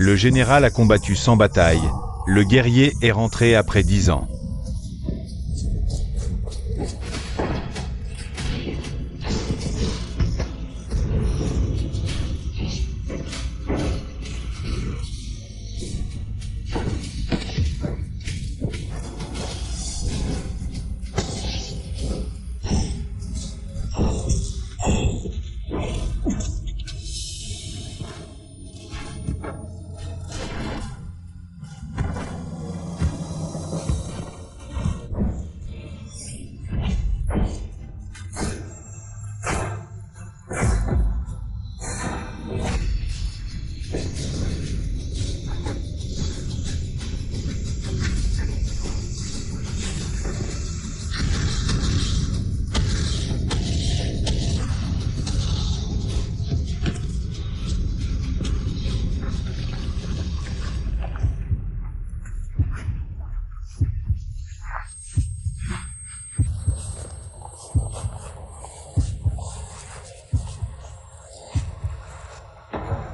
Le général a combattu sans bataille. Le guerrier est rentré après 10 ans.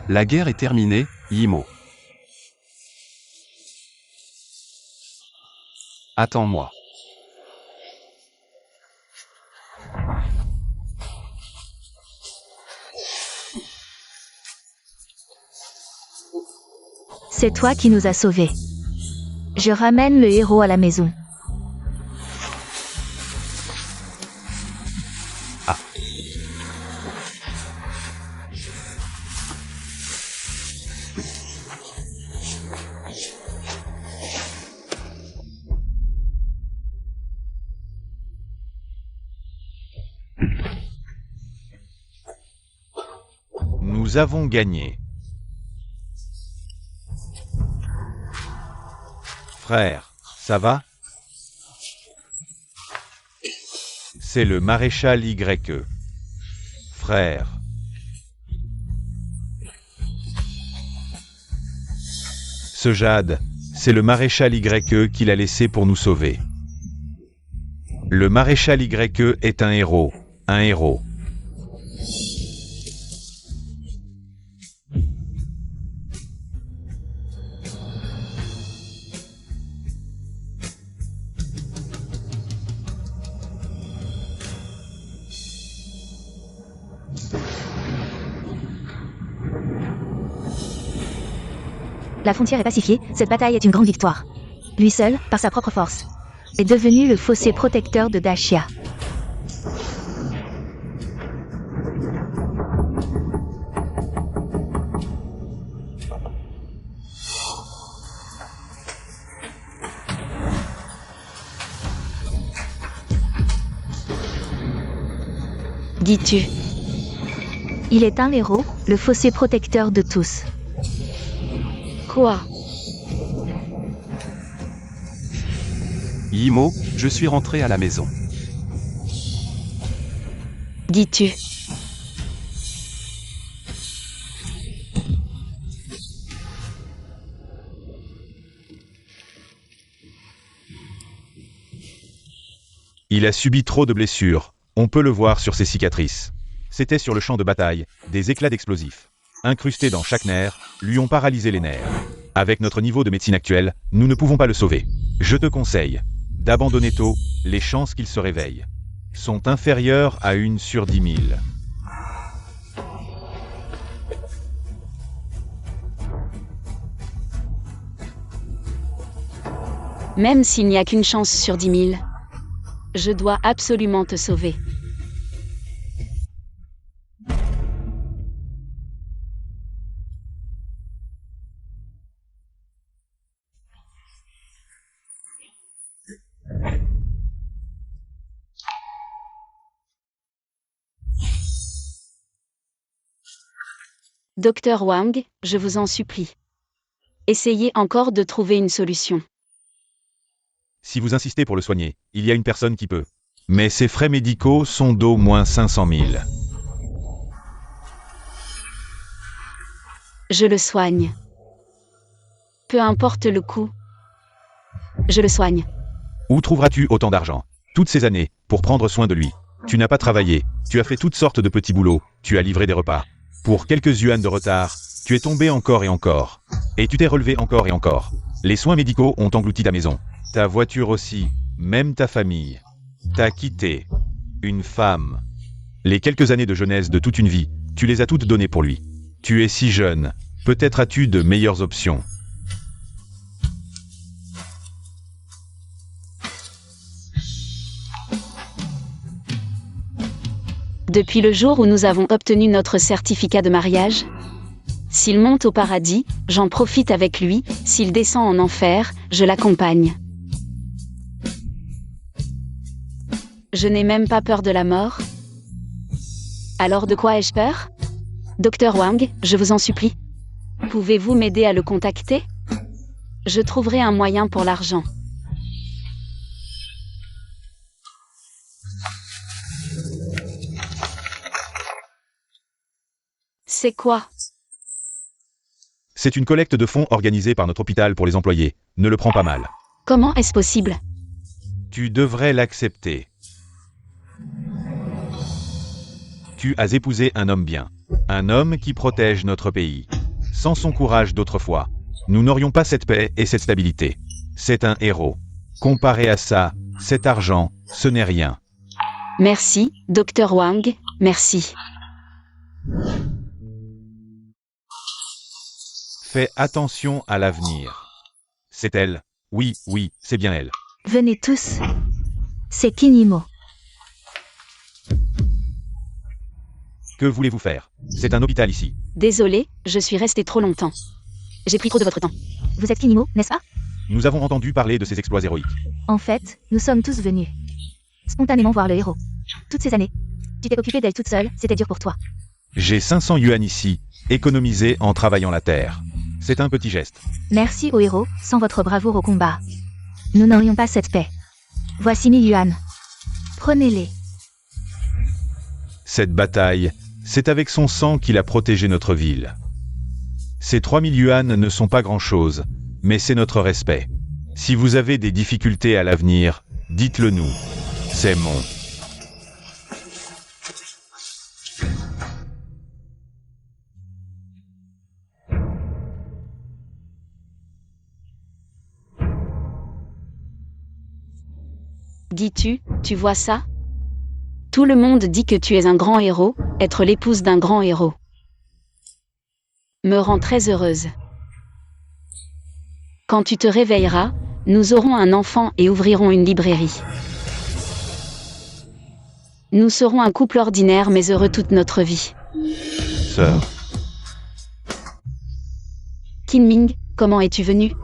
La guerre est terminée, Yimo. Attends-moi. C'est toi qui nous as sauvés. Je ramène le héros à la maison. Ah. Nous avons gagné. Frère, ça va? C'est le maréchal YE. Frère. Ce Jade, c'est le maréchal YE qui l'a laissé pour nous sauver. Le maréchal YE est un héros. Un héros. La frontière est pacifiée, cette bataille est une grande victoire. Lui seul, par sa propre force, est devenu le fossé protecteur de Dashia. Dis-tu? Il est un héros, le fossé protecteur de tous. Quoi? Yimo, je suis rentré à la maison. Dis-tu? Il a subi trop de blessures. On peut le voir sur ses cicatrices. C'était sur le champ de bataille, des éclats d'explosifs, incrustés dans chaque nerf, lui ont paralysé les nerfs. Avec notre niveau de médecine actuel, nous ne pouvons pas le sauver. Je te conseille d'abandonner tôt, les chances qu'il se réveille sont inférieures à 1 sur 10 000. Même s'il n'y a qu'une chance sur 10 000, je dois absolument te sauver. Docteur Wang, je vous en supplie. Essayez encore de trouver une solution. Si vous insistez pour le soigner, il y a une personne qui peut. Mais ses frais médicaux sont d'au moins 500 000. Je le soigne. Peu importe le coût. Je le soigne. Où trouveras-tu autant d'argent? Toutes ces années, pour prendre soin de lui. Tu n'as pas travaillé, tu as fait toutes sortes de petits boulots, tu as livré des repas. Pour quelques yuans de retard, Tu es tombé encore et encore. Et tu t'es relevé encore et encore. Les soins médicaux ont englouti ta maison. Ta voiture aussi. Même ta famille. T'as quitté. Une femme. Les quelques années de jeunesse de toute une vie, tu les as toutes données pour lui. Tu es si jeune. Peut-être as-tu de meilleures options. Depuis le jour où nous avons obtenu notre certificat de mariage, s'il monte au paradis, j'en profite avec lui, s'il descend en enfer, je l'accompagne. Je n'ai même pas peur de la mort. Alors de quoi ai-je peur? Docteur Wang, je vous en supplie. Pouvez-vous m'aider à le contacter? Je trouverai un moyen pour l'argent. C'est quoi? C'est une collecte de fonds organisée par notre hôpital pour les employés. Ne le prends pas mal. Comment est-ce possible? Tu devrais l'accepter. Tu as épousé un homme bien. Un homme qui protège notre pays. Sans son courage d'autrefois, nous n'aurions pas cette paix et cette stabilité. C'est un héros. Comparé à ça, cet argent, ce n'est rien. Merci, Docteur Wang, merci. Fais attention à l'avenir. C'est elle. Oui, oui, c'est bien elle. Venez tous. C'est Kinimo. Que voulez-vous faire? C'est un hôpital ici. Désolé, je suis resté trop longtemps. J'ai pris trop de votre temps. Vous êtes Kinimo, n'est-ce pas? Nous avons entendu parler de ses exploits héroïques. En fait, nous sommes tous venus spontanément voir le héros. Toutes ces années, tu t'es occupé d'elle toute seule, c'était dur pour toi. J'ai 500 yuan ici, économisés en travaillant la terre. C'est un petit geste. Merci au héros, sans votre bravoure au combat, nous n'aurions pas cette paix. Voici 1000 yuan. Prenez-les. Cette bataille, c'est avec son sang qu'il a protégé notre ville. Ces 3000 yuan ne sont pas grand-chose, mais c'est notre respect. Si vous avez des difficultés à l'avenir, dites-le nous. C'est mon. Dis-tu, tu vois ça? Tout le monde dit que tu es un grand héros, être l'épouse d'un grand héros. Me rend très heureuse. Quand tu te réveilleras, nous aurons un enfant et ouvrirons une librairie. Nous serons un couple ordinaire mais heureux toute notre vie. Sœur. Kinming, comment es-tu venu?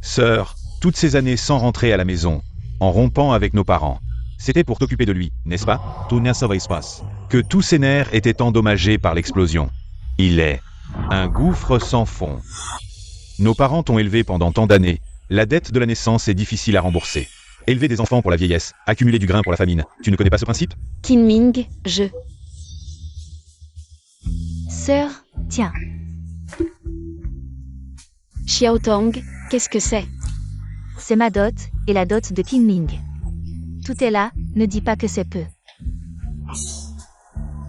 Sœur, toutes ces années sans rentrer à la maison, en rompant avec nos parents. C'était pour t'occuper de lui, n'est-ce pas? Que tous ses nerfs étaient endommagés par l'explosion. Il est un gouffre sans fond. Nos parents t'ont élevé pendant tant d'années. La dette de la naissance est difficile à rembourser. Élever des enfants pour la vieillesse, accumuler du grain pour la famine. Tu ne connais pas ce principe? Kinming, je... Sœur, tiens. Xiaotong, qu'est-ce que c'est? C'est ma dot, et la dot de Kinming. Tout est là, ne dis pas que c'est peu.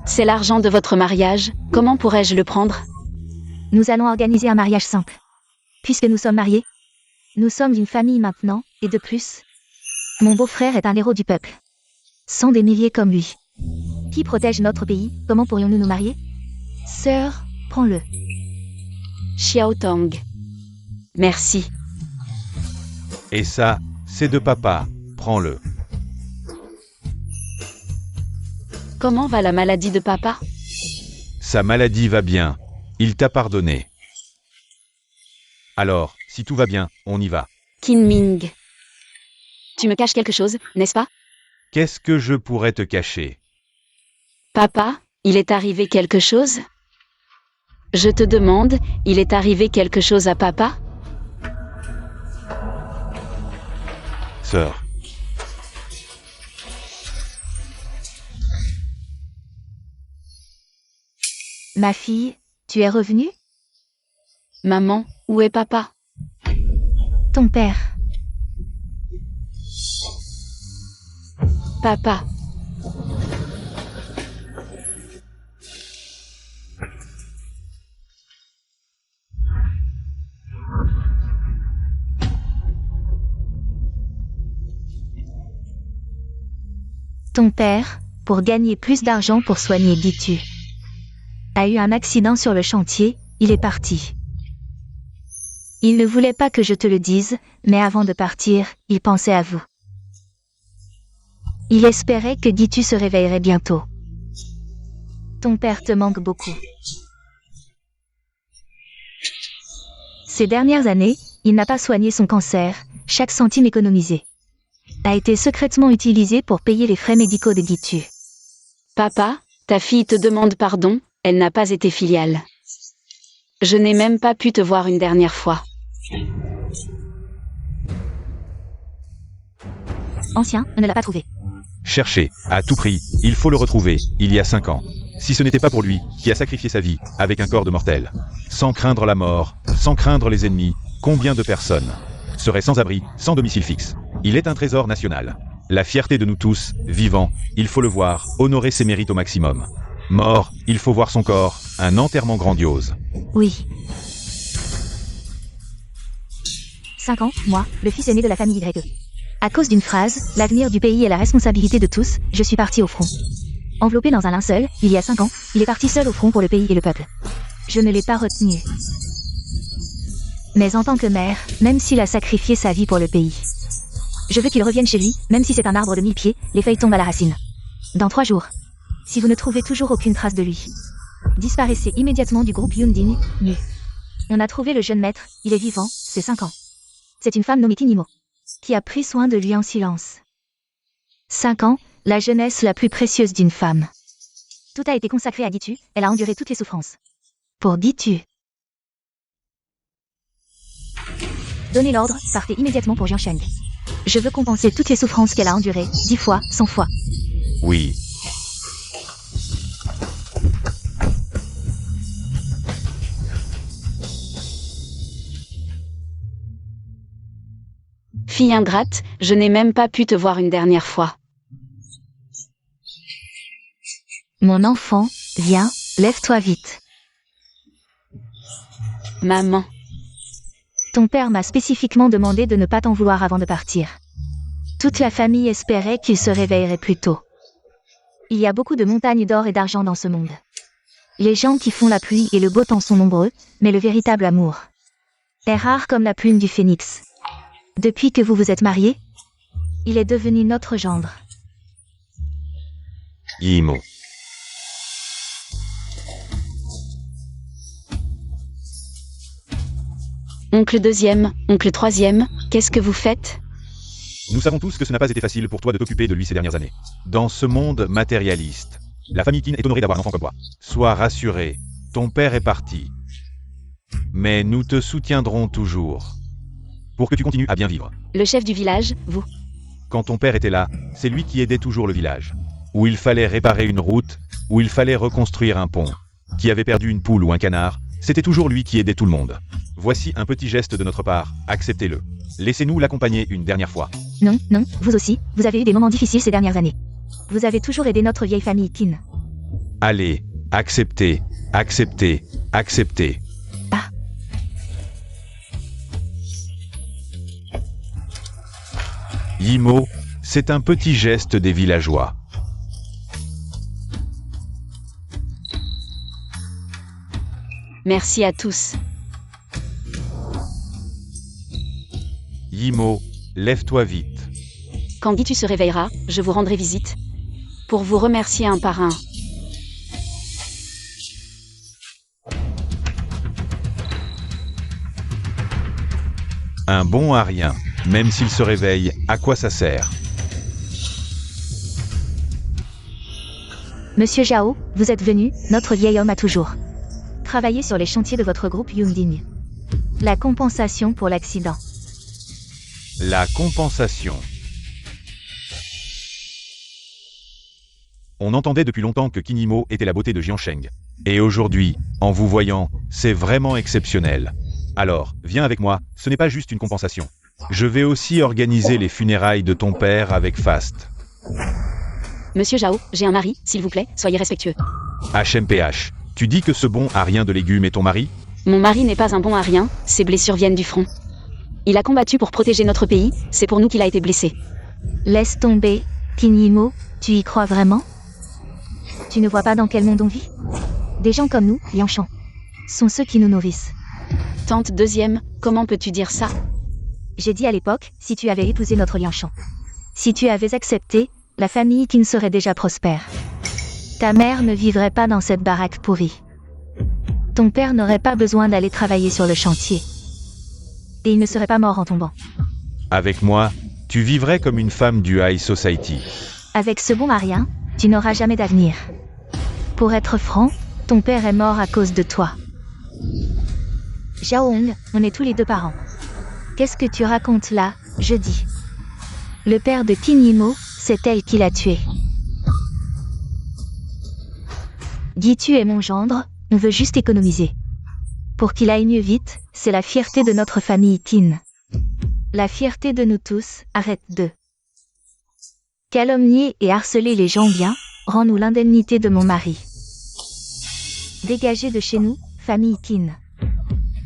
C'est l'argent de votre mariage, comment pourrais-je le prendre? Nous allons organiser un mariage simple. Puisque nous sommes mariés, nous sommes une famille maintenant, et de plus, mon beau-frère est un héros du peuple. Sans des milliers comme lui. Qui protège notre pays, comment pourrions-nous nous marier? Sœur, prends-le. Xiaotong. Merci. Et ça, c'est de papa. Prends-le. Comment va la maladie de papa? Sa maladie va bien. Il t'a pardonné. Alors, si tout va bien, on y va. Kinming. Tu me caches quelque chose, n'est-ce pas? Qu'est-ce que je pourrais te cacher? Papa, il est arrivé quelque chose? Je te demande, il est arrivé quelque chose à papa? Sœur. Ma fille, tu es revenue? Maman, où est papa? Ton père. Papa. Ton père, pour gagner plus d'argent pour soigner Gitu, a eu un accident sur le chantier, il est parti. Il ne voulait pas que je te le dise, mais avant de partir, il pensait à vous. Il espérait que Gitu se réveillerait bientôt. Ton père te manque beaucoup. Ces dernières années, il n'a pas soigné son cancer, chaque centime économisé a été secrètement utilisé pour payer les frais médicaux de Gitu. Papa, ta fille te demande pardon, elle n'a pas été filiale. Je n'ai même pas pu te voir une dernière fois. Ancien, on ne l'a pas trouvé. Cherchez, à tout prix, il faut le retrouver, il y a 5 ans. Si ce n'était pas pour lui, qui a sacrifié sa vie, avec un corps de mortel. Sans craindre la mort, sans craindre les ennemis, combien de personnes seraient sans abri, sans domicile fixe. Il est un trésor national. La fierté de nous tous, vivants, il faut le voir, honorer ses mérites au maximum. Mort, il faut voir son corps, un enterrement grandiose. Oui. 5 ans, moi, le fils aîné de la famille Y. À cause d'une phrase, l'avenir du pays est la responsabilité de tous, je suis parti au front. Enveloppé dans un linceul, il y a 5 ans, il est parti seul au front pour le pays et le peuple. Je ne l'ai pas retenu. Mais en tant que mère, même s'il a sacrifié sa vie pour le pays, je veux qu'il revienne chez lui, même si c'est un arbre de 1000 pieds, les feuilles tombent à la racine. Dans 3 jours. Si vous ne trouvez toujours aucune trace de lui, disparaissez immédiatement du groupe Yundin, Nu. On a trouvé le jeune maître, il est vivant, c'est 5 ans. C'est une femme nommée Kinimo, qui a pris soin de lui en silence. 5 ans, la jeunesse la plus précieuse d'une femme. Tout a été consacré à Gitu, elle a enduré toutes les souffrances. Pour Gitu. Donnez l'ordre, partez immédiatement pour Jiansheng. Je veux compenser toutes les souffrances qu'elle a endurées, 10 fois, 100 fois. Oui. Fille ingrate, je n'ai même pas pu te voir une dernière fois. Mon enfant, viens, lève-toi vite. Maman. Ton père m'a spécifiquement demandé de ne pas t'en vouloir avant de partir. Toute la famille espérait qu'il se réveillerait plus tôt. Il y a beaucoup de montagnes d'or et d'argent dans ce monde. Les gens qui font la pluie et le beau temps sont nombreux, mais le véritable amour est rare comme la plume du phénix. Depuis que vous vous êtes mariés, il est devenu notre gendre. Yimo. Oncle deuxième, oncle troisième, qu'est-ce que vous faites? Nous savons tous que ce n'a pas été facile pour toi de t'occuper de lui ces dernières années. Dans ce monde matérialiste, la famille Qin est honorée d'avoir un enfant comme toi. Sois rassuré, ton père est parti. Mais nous te soutiendrons toujours. Pour que tu continues à bien vivre. Le chef du village, vous. Quand ton père était là, c'est lui qui aidait toujours le village. Où il fallait réparer une route, où il fallait reconstruire un pont. Qui avait perdu une poule ou un canard, c'était toujours lui qui aidait tout le monde. Voici un petit geste de notre part, acceptez-le. Laissez-nous l'accompagner une dernière fois. Non, non, vous aussi, vous avez eu des moments difficiles ces dernières années. Vous avez toujours aidé notre vieille famille Qin. Allez, acceptez, acceptez, acceptez. Ah. Yimo, c'est un petit geste des villageois. Merci à tous. Yimo, lève-toi vite. Quand Gitu se réveillera, je vous rendrai visite. Pour vous remercier un par un. Un bon à rien, même s'il se réveille, à quoi ça sert? Monsieur Zhao, vous êtes venu, notre vieil homme a toujours travaillé sur les chantiers de votre groupe Yundin. La compensation pour l'accident. La compensation. On entendait depuis longtemps que Kinimo était la beauté de Jiansheng. Et aujourd'hui, en vous voyant, c'est vraiment exceptionnel. Alors, viens avec moi, ce n'est pas juste une compensation. Je vais aussi organiser les funérailles de ton père avec Fast. Monsieur Zhao, j'ai un mari, s'il vous plaît, soyez respectueux. HMPH, tu dis que ce bon à rien de légumes est ton mari? Mon mari n'est pas un bon à rien, ses blessures viennent du front. Il a combattu pour protéger notre pays, c'est pour nous qu'il a été blessé. Laisse tomber, Kinimo, Tu y crois vraiment? Tu ne vois pas dans quel monde on vit? Des gens comme nous, Lianchan, sont ceux qui nous nourrissent. Tante deuxième, comment peux-tu dire ça? J'ai dit à l'époque, si tu avais épousé notre Lianchan, si tu avais accepté, la famille Tin serait déjà prospère. Ta mère ne vivrait pas dans cette baraque pourrie. Ton père n'aurait pas besoin d'aller travailler sur le chantier. Et il ne serait pas mort en tombant. Avec moi, tu vivrais comme une femme du high society. Avec ce bon Arien, tu n'auras jamais d'avenir. Pour être franc, ton père est mort à cause de toi. Xiaohong, on est tous les deux parents. Qu'est-ce que tu racontes là, je dis. Le père de Qin Yimo, c'est elle qui l'a tué. Guy, tu es mon gendre, on veut juste économiser. Pour qu'il aille mieux vite, c'est la fierté de notre famille Tin. La fierté de nous tous, arrête de calomnier et harceler les gens bien, rends-nous l'indemnité de mon mari. Dégagez de chez nous, famille Tin.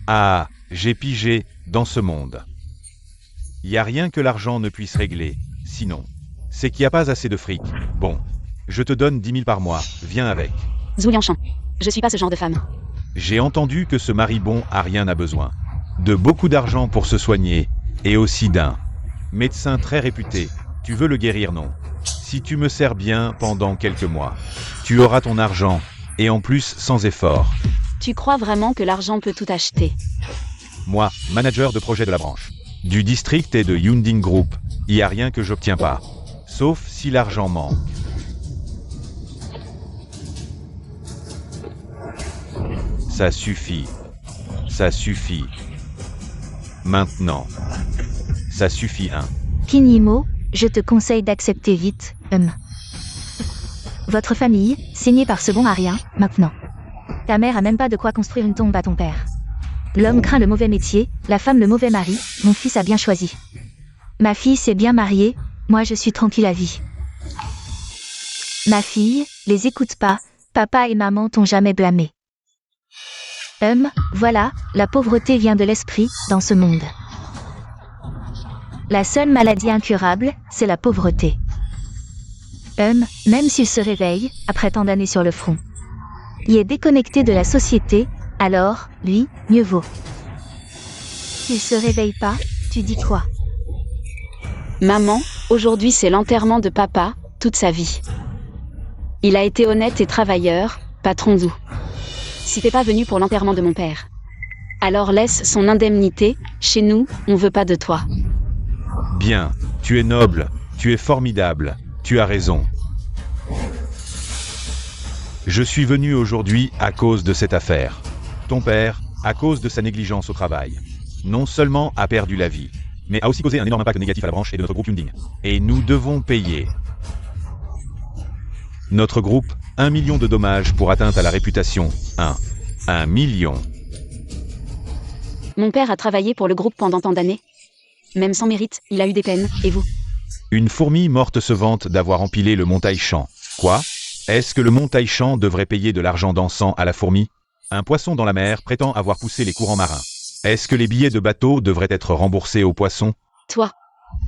Ah, j'ai pigé, dans ce monde. Y a rien que l'argent ne puisse régler, sinon. C'est qu'il n'y a pas assez de fric. Bon, je te donne 10 000 par mois, viens avec. Zhu Lianchan. Je suis pas ce genre de femme. J'ai entendu que ce mari bon a rien à besoin. De beaucoup d'argent pour se soigner, et aussi d'un médecin très réputé. Tu veux le guérir, non? Si tu me sers bien pendant quelques mois, tu auras ton argent, et en plus sans effort. Tu crois vraiment que l'argent peut tout acheter? Moi, manager de projet de la branche du district et de Yunding Group, y a rien que j'obtiens pas. Sauf si l'argent manque. Ça suffit. Ça suffit. Maintenant. Ça suffit, hein. Qin Yimo, je te conseille d'accepter vite, Votre famille, signée par ce bon Arien, maintenant. Ta mère a même pas de quoi construire une tombe à ton père. L'homme craint le mauvais métier, la femme le mauvais mari, mon fils a bien choisi. Ma fille s'est bien mariée, moi je suis tranquille à vie. Ma fille, les écoute pas, papa et maman t'ont jamais blâmé. Voilà, la pauvreté vient de l'esprit, dans ce monde. La seule maladie incurable, c'est la pauvreté. Même s'il se réveille, après tant d'années sur le front. Il est déconnecté de la société, alors, lui, mieux vaut. S'il se réveille pas, tu dis quoi? Maman, aujourd'hui c'est l'enterrement de papa, toute sa vie. Il a été honnête et travailleur, patron d'où. Si t'es pas venu pour l'enterrement de mon père, alors laisse son indemnité, chez nous, on veut pas de toi. Bien, tu es noble, tu es formidable, tu as raison. Je suis venu aujourd'hui à cause de cette affaire. Ton père, à cause de sa négligence au travail, non seulement a perdu la vie, mais a aussi causé un énorme impact négatif à la branche et de notre groupe Yunding. Et nous devons payer. Notre groupe, 1 million de dommages pour atteinte à la réputation. 1 million. Mon père a travaillé pour le groupe pendant tant d'années. Même sans mérite, il a eu des peines, et vous? Une fourmi morte se vante d'avoir empilé le mont Taishan. Quoi? Est-ce que le mont Taishan devrait payer de l'argent d'encens à la fourmi? Un poisson dans la mer prétend avoir poussé les courants marins. Est-ce que les billets de bateau devraient être remboursés aux poissons? Toi.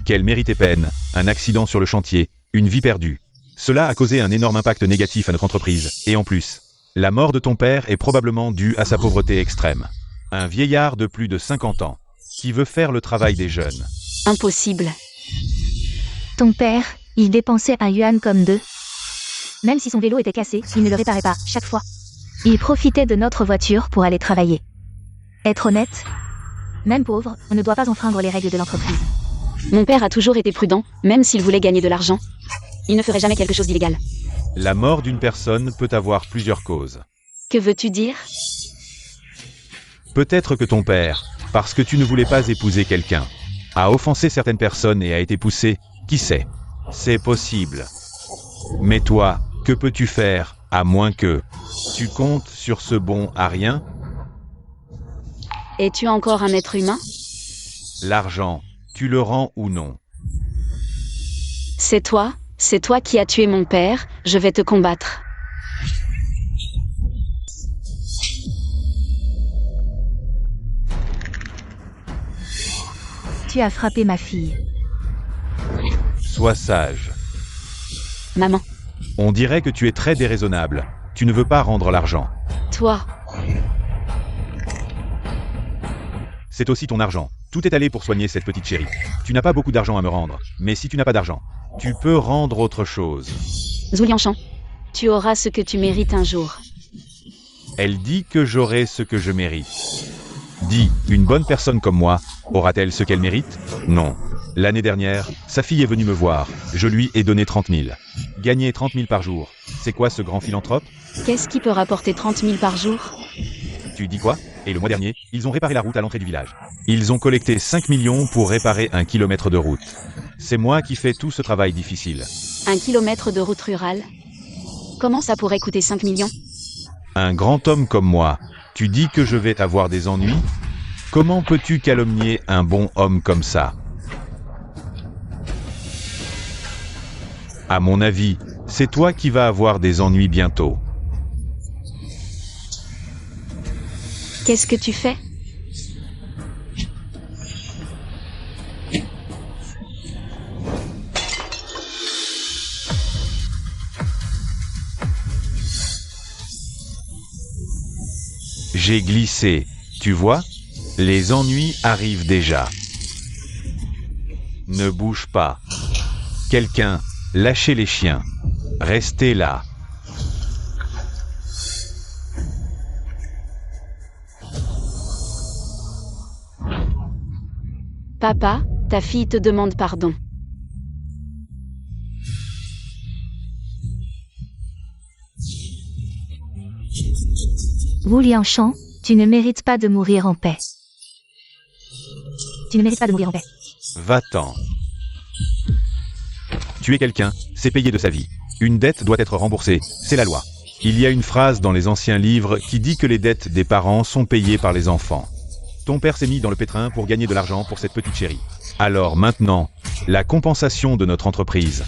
Quel mérite et peine, un accident sur le chantier, une vie perdue. Cela a causé un énorme impact négatif à notre entreprise. Et en plus, la mort de ton père est probablement due à sa pauvreté extrême. Un vieillard de plus de 50 ans, qui veut faire le travail des jeunes. Impossible. Ton père, il dépensait un yuan comme deux. Même si son vélo était cassé, il ne le réparait pas, chaque fois. Il profitait de notre voiture pour aller travailler. Être honnête, même pauvre, on ne doit pas enfreindre les règles de l'entreprise. Mon père a toujours été prudent, même s'il voulait gagner de l'argent. Il ne ferait jamais quelque chose d'illégal. La mort d'une personne peut avoir plusieurs causes. Que veux-tu dire? Peut-être que ton père, parce que tu ne voulais pas épouser quelqu'un, a offensé certaines personnes et a été poussé, qui sait? C'est possible. Mais toi, que peux-tu faire, à moins que tu comptes sur ce bon Arien? Es-tu encore un être humain? L'argent, tu le rends ou non? C'est toi qui as tué mon père, je vais te combattre. Tu as frappé ma fille. Sois sage. Maman. On dirait que tu es très déraisonnable. Tu ne veux pas rendre l'argent. Toi. C'est aussi ton argent. Tout est allé pour soigner cette petite chérie. Tu n'as pas beaucoup d'argent à me rendre. Mais si tu n'as pas d'argent, tu peux rendre autre chose. Zhu Liangshan. Tu auras ce que tu mérites un jour. Elle dit que j'aurai ce que je mérite. Dis, une bonne personne comme moi, aura-t-elle ce qu'elle mérite? Non. L'année dernière, sa fille est venue me voir. Je lui ai donné 30 000. Gagner 30 000 par jour. C'est quoi ce grand philanthrope? Qu'est-ce qui peut rapporter 30 000 par jour? Tu dis quoi? Et le mois dernier, ils ont réparé la route à l'entrée du village. Ils ont collecté 5 millions pour réparer 1 kilomètre de route. C'est moi qui fais tout ce travail difficile. 1 kilomètre de route rurale? Comment ça pourrait coûter 5 millions? Un grand homme comme moi, tu dis que je vais avoir des ennuis? Comment peux-tu calomnier un bon homme comme ça? À mon avis, c'est toi qui vas avoir des ennuis bientôt. Qu'est-ce que tu fais? J'ai glissé, tu vois? Les ennuis arrivent déjà. Ne bouge pas. Quelqu'un, lâchez les chiens. Restez là. Papa, ta fille te demande pardon. Wu Liangshan, tu ne mérites pas de mourir en paix. Tu ne mérites pas de mourir en paix. Va-t'en. Tuer quelqu'un, c'est payer de sa vie. Une dette doit être remboursée, c'est la loi. Il y a une phrase dans les anciens livres qui dit que les dettes des parents sont payées par les enfants. Ton père s'est mis dans le pétrin pour gagner de l'argent pour cette petite chérie. Alors maintenant, la compensation de notre entreprise.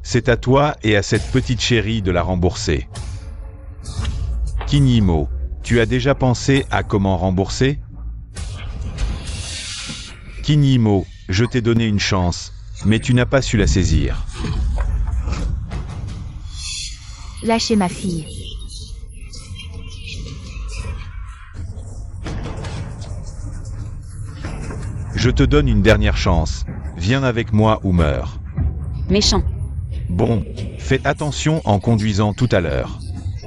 C'est à toi et à cette petite chérie de la rembourser. Qin Yimo, tu as déjà pensé à comment rembourser? Qin Yimo, je t'ai donné une chance, mais tu n'as pas su la saisir. Lâchez ma fille. Je te donne une dernière chance. Viens avec moi ou meurs. Méchant. Bon, fais attention en conduisant tout à l'heure.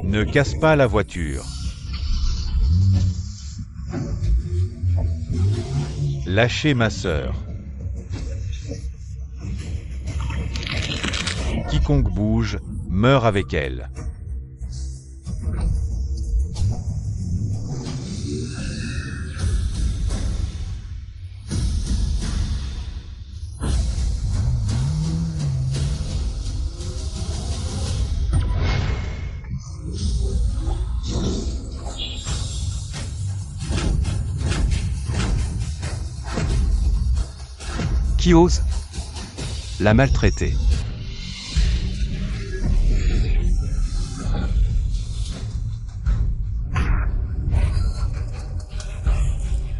Ne casse pas la voiture. Lâchez ma sœur. Quiconque bouge, meurt avec elle. Qui ose la maltraiter?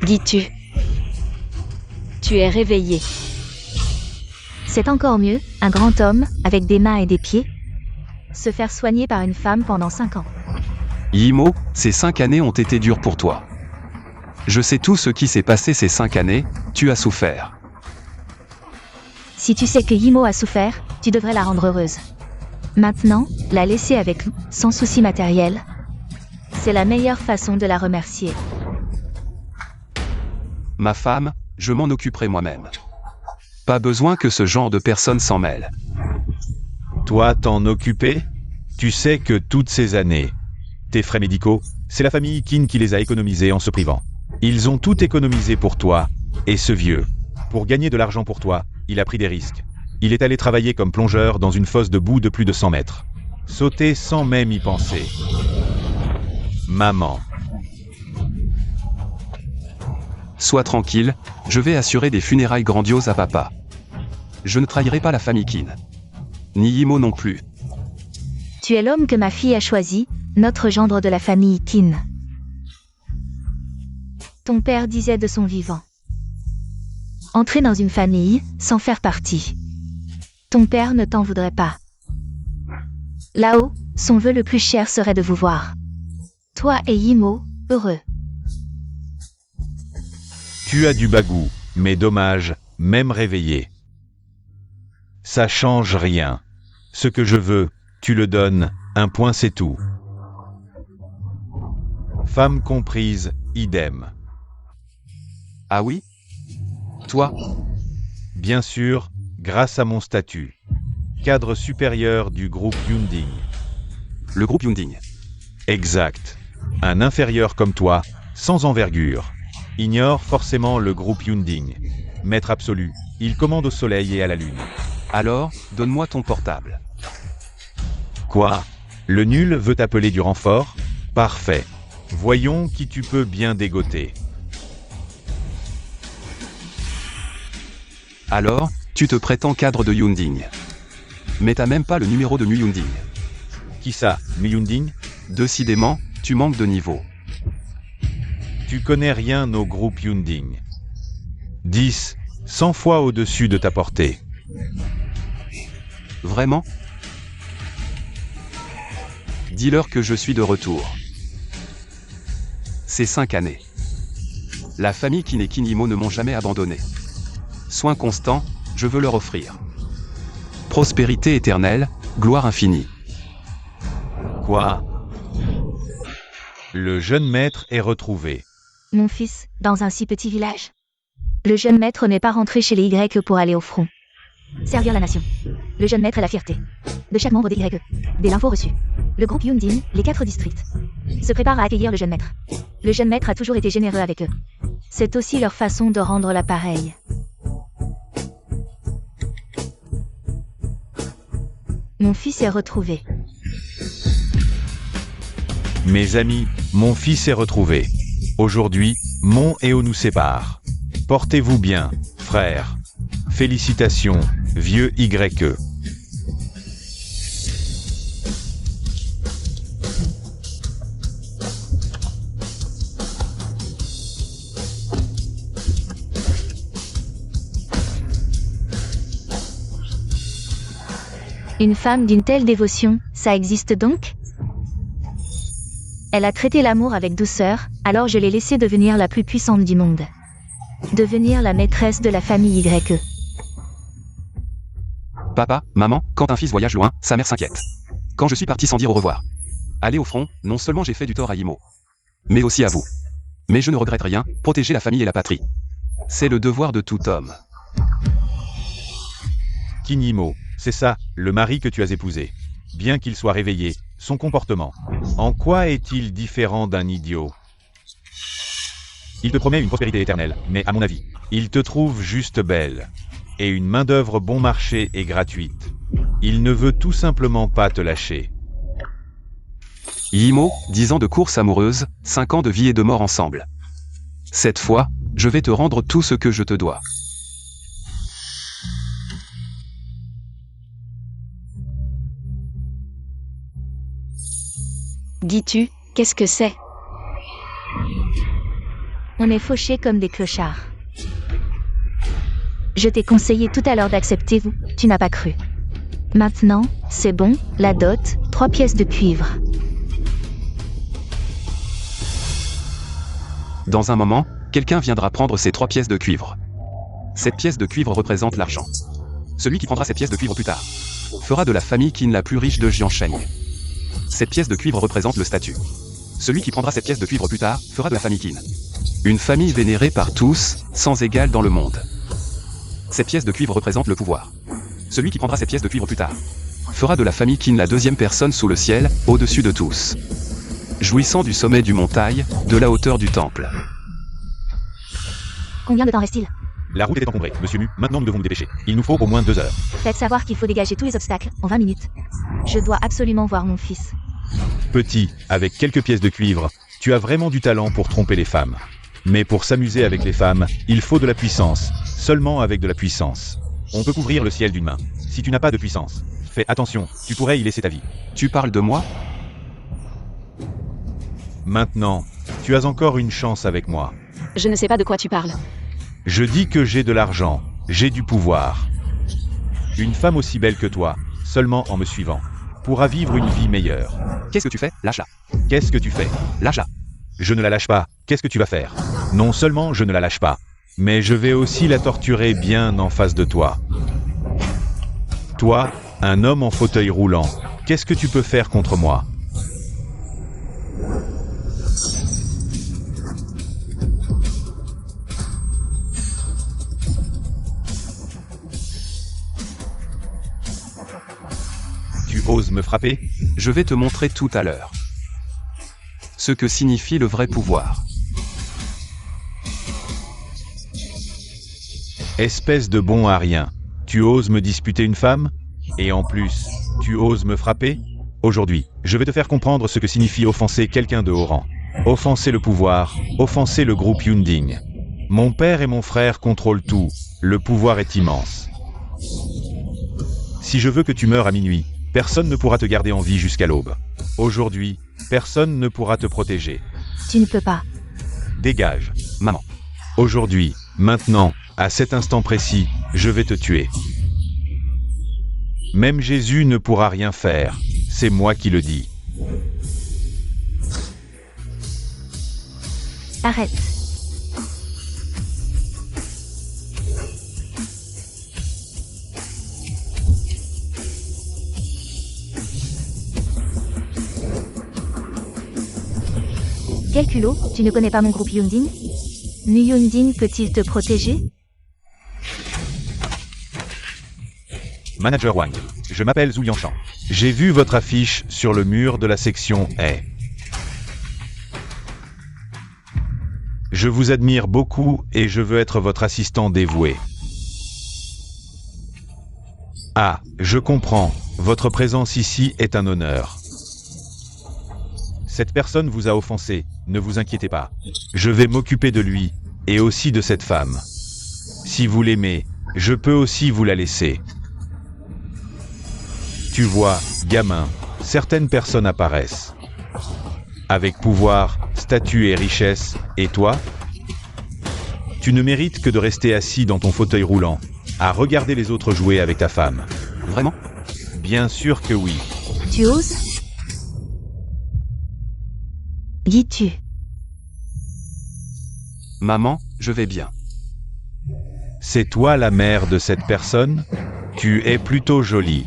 Dis-tu. Tu es réveillé. C'est encore mieux, un grand homme, avec des mains et des pieds, se faire soigner par une femme pendant 5 ans. Yimo, ces 5 années ont été dures pour toi. Je sais tout ce qui s'est passé ces 5 années, tu as souffert. Si tu sais que Yimo a souffert, tu devrais la rendre heureuse. Maintenant, la laisser avec nous, sans souci matériel. C'est la meilleure façon de la remercier. Ma femme, je m'en occuperai moi-même. Pas besoin que ce genre de personne s'en mêle. Toi, t'en occuper? Tu sais que toutes ces années, tes frais médicaux, c'est la famille Qin qui les a économisés en se privant. Ils ont tout économisé pour toi, et ce vieux. Pour gagner de l'argent pour toi, il a pris des risques. Il est allé travailler comme plongeur dans une fosse de boue de plus de 100 mètres. Sauter sans même y penser. Maman. Sois tranquille, je vais assurer des funérailles grandioses à papa. Je ne trahirai pas la famille Qin. Ni Yimo non plus. Tu es l'homme que ma fille a choisi, notre gendre de la famille Qin. Ton père disait de son vivant. Entrer dans une famille, sans faire partie. Ton père ne t'en voudrait pas. Là-haut, son vœu le plus cher serait de vous voir. Toi et Yimo, heureux. Tu as du bagou, mais dommage, même réveillé. Ça change rien. Ce que je veux, tu le donnes, un point c'est tout. Femme comprise, idem. Ah oui? Toi? Bien sûr, grâce à mon statut. Cadre supérieur du groupe Yunding. Le groupe Yunding. Exact. Un inférieur comme toi, sans envergure, ignore forcément le groupe Yunding. Maître absolu, il commande au soleil et à la lune. Alors, donne-moi ton portable. Quoi? Le nul veut t'appeler du renfort? Parfait. Voyons qui tu peux bien dégoter. Alors, tu te prétends cadre de Yunding. Mais t'as même pas le numéro de Yunding. Qui ça, Yunding? Décidément, tu manques de niveau. Tu connais rien au groupe Yunding. 10, 100 fois au-dessus de ta portée. Vraiment? Dis-leur que je suis de retour. Ces 5 années. La famille Kin et Kinimo ne m'ont jamais abandonné. Soins constants, je veux leur offrir. Prospérité éternelle, gloire infinie. Quoi? Le jeune maître est retrouvé. Mon fils, dans un si petit village. Le jeune maître n'est pas rentré chez les Y pour aller au front. Servir la nation. Le jeune maître est la fierté de chaque membre des Y. Dès l'info reçue. Le groupe Yunding, les 4 districts, se prépare à accueillir le jeune maître. Le jeune maître a toujours été généreux avec eux. C'est aussi leur façon de rendre l'appareil. Mon fils est retrouvé. Mes amis, mon fils est retrouvé. Aujourd'hui, Mon et O nous séparent. Portez-vous bien, frères. Félicitations, vieux YE. Une femme d'une telle dévotion, ça existe donc? Elle a traité l'amour avec douceur, alors je l'ai laissée devenir la plus puissante du monde. Devenir la maîtresse de la famille YE. Papa, maman, quand un fils voyage loin, sa mère s'inquiète. Quand je suis parti sans dire au revoir. Aller au front, non seulement j'ai fait du tort à Yimo, mais aussi à vous. Mais je ne regrette rien, protéger la famille et la patrie. C'est le devoir de tout homme. Kinimo, c'est ça, le mari que tu as épousé. Bien qu'il soit réveillé, son comportement. En quoi est-il différent d'un idiot? Il te promet une prospérité éternelle, mais à mon avis, il te trouve juste belle. Et une main-d'œuvre bon marché et gratuite. Il ne veut tout simplement pas te lâcher. Yimo, 10 ans de course amoureuse, 5 ans de vie et de mort ensemble. Cette fois, je vais te rendre tout ce que je te dois. Dis-tu, qu'est-ce que c'est? On est fauchés comme des clochards. Je t'ai conseillé tout à l'heure d'accepter, vous, tu n'as pas cru. Maintenant, c'est bon, la dot, 3 pièces de cuivre. Dans un moment, quelqu'un viendra prendre ces 3 pièces de cuivre. Cette pièce de cuivre représente l'argent. Celui qui prendra cette pièce de cuivre plus tard fera de la famille Qin la plus riche de Jiansheng. Cette pièce de cuivre représente le statut. Celui qui prendra cette pièce de cuivre plus tard fera de la famille Qin une famille vénérée par tous, sans égal dans le monde. Cette pièce de cuivre représente le pouvoir. Celui qui prendra cette pièce de cuivre plus tard fera de la famille Qin la 2e personne sous le ciel, au-dessus de tous. Jouissant du sommet du montagne, de la hauteur du temple. Combien de temps reste-t-il? La route est encombrée, monsieur Mu, maintenant nous devons nous dépêcher. Il nous faut au moins 2 heures. Faites savoir qu'il faut dégager tous les obstacles, en 20 minutes. Je dois absolument voir mon fils. Petit, avec quelques pièces de cuivre, tu as vraiment du talent pour tromper les femmes. Mais pour s'amuser avec les femmes, il faut de la puissance. Seulement avec de la puissance. On peut couvrir le ciel d'une main. Si tu n'as pas de puissance, fais attention, tu pourrais y laisser ta vie. Tu parles de moi? Maintenant, tu as encore une chance avec moi. Je ne sais pas de quoi tu parles. Je dis que j'ai de l'argent, j'ai du pouvoir. Une femme aussi belle que toi, seulement en me suivant. pourra vivre une vie meilleure. Qu'est-ce que tu fais? Lâche-la. Qu'est-ce que tu fais? Lâche-la. Je ne la lâche pas. Qu'est-ce que tu vas faire? Non seulement je ne la lâche pas, mais je vais aussi la torturer bien en face de toi. Toi, un homme en fauteuil roulant, qu'est-ce que tu peux faire contre moi? Tu oses me frapper? Je vais te montrer tout à l'heure ce que signifie le vrai pouvoir. Espèce de bon à rien. Tu oses me disputer une femme? Et en plus, tu oses me frapper? Aujourd'hui, je vais te faire comprendre ce que signifie offenser quelqu'un de haut rang. Offenser le pouvoir, offenser le groupe Yunding. Mon père et mon frère contrôlent tout, le pouvoir est immense. Si je veux que tu meures à minuit, personne ne pourra te garder en vie jusqu'à l'aube. Aujourd'hui, personne ne pourra te protéger. Tu ne peux pas. Dégage. Maman. Aujourd'hui, maintenant, à cet instant précis, je vais te tuer. Même Jésus ne pourra rien faire, c'est moi qui le dis. Arrête. Quel culot, tu ne connais pas mon groupe Yunding? Nu Yunding peut-il te protéger? Manager Wang, je m'appelle Zhu Liangshan. J'ai vu votre affiche sur le mur de la section A. Je vous admire beaucoup et je veux être votre assistant dévoué. Ah, je comprends, votre présence ici est un honneur. Cette personne vous a offensé, ne vous inquiétez pas. Je vais m'occuper de lui, et aussi de cette femme. Si vous l'aimez, je peux aussi vous la laisser. Tu vois, gamin, certaines personnes apparaissent. Avec pouvoir, statut et richesse, et toi? Tu ne mérites que de rester assis dans ton fauteuil roulant, à regarder les autres jouer avec ta femme. Vraiment? Bien sûr que oui. Tu oses? Dis-tu? Maman, je vais bien. C'est toi la mère de cette personne? Tu es plutôt jolie.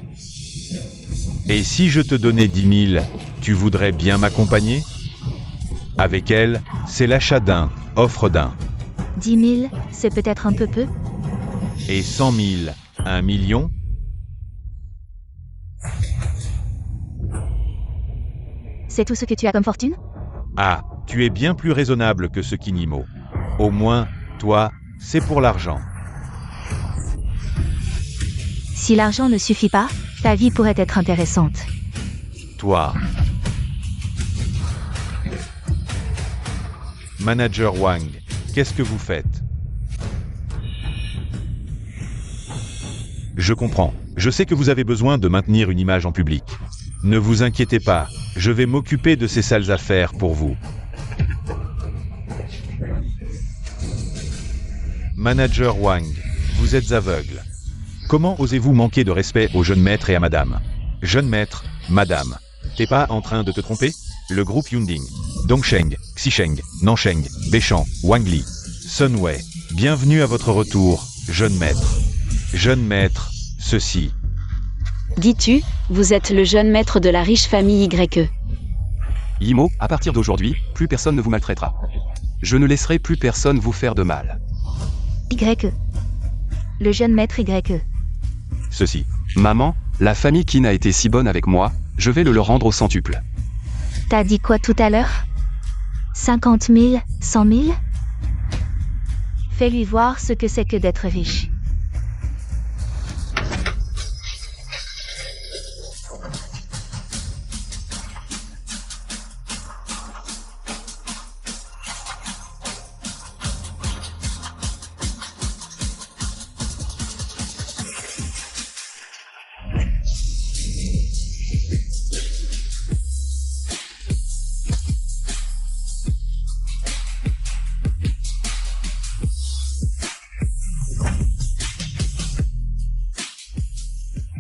Et si je te donnais 10 000, tu voudrais bien m'accompagner? Avec elle, c'est l'achat d'un, offre d'un. 10 000, c'est peut-être un peu peu? Et 100 000, 1 million? C'est tout ce que tu as comme fortune? Ah, tu es bien plus raisonnable que ce Kinimo. Au moins, toi, c'est pour l'argent. Si l'argent ne suffit pas, ta vie pourrait être intéressante. Toi. Manager Wang, qu'est-ce que vous faites? Je comprends. Je sais que vous avez besoin de maintenir une image en public. Ne vous inquiétez pas, je vais m'occuper de ces sales affaires pour vous. Manager Wang, vous êtes aveugle. Comment osez-vous manquer de respect au jeune maître et à madame? Jeune maître, madame, t'es pas en train de te tromper? Le groupe Yunding, Dongsheng, Xisheng, Nansheng, Beichan, Wangli, Sun Wei, bienvenue à votre retour, jeune maître. Jeune maître, ceci. Dis-tu, vous êtes le jeune maître de la riche famille YE. Yimo, à partir d'aujourd'hui, plus personne ne vous maltraitera. Je ne laisserai plus personne vous faire de mal. YE. Le jeune maître YE. Ceci. Maman, la famille Qin a été si bonne avec moi, je vais le leur rendre au centuple. T'as dit quoi tout à l'heure? 50 000, 100 000? Fais-lui voir ce que c'est que d'être riche.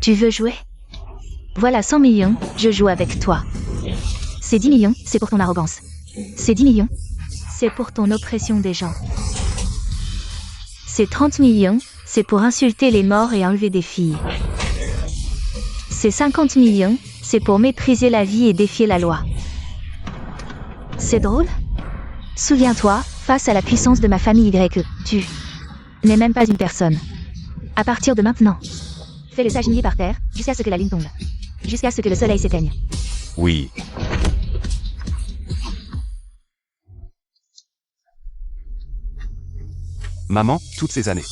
Tu veux jouer? Voilà 100 millions, je joue avec toi. Ces 10 millions, c'est pour ton arrogance. Ces 10 millions, c'est pour ton oppression des gens. Ces 30 millions, c'est pour insulter les morts et enlever des filles. Ces 50 millions, c'est pour mépriser la vie et défier la loi. C'est drôle? Souviens-toi, face à la puissance de ma famille YE, tu n'es même pas une personne. À partir de maintenant, fais-le s'agenouiller par terre, jusqu'à ce que la lune tombe. Jusqu'à ce que le soleil s'éteigne. Oui. Maman, toutes ces années.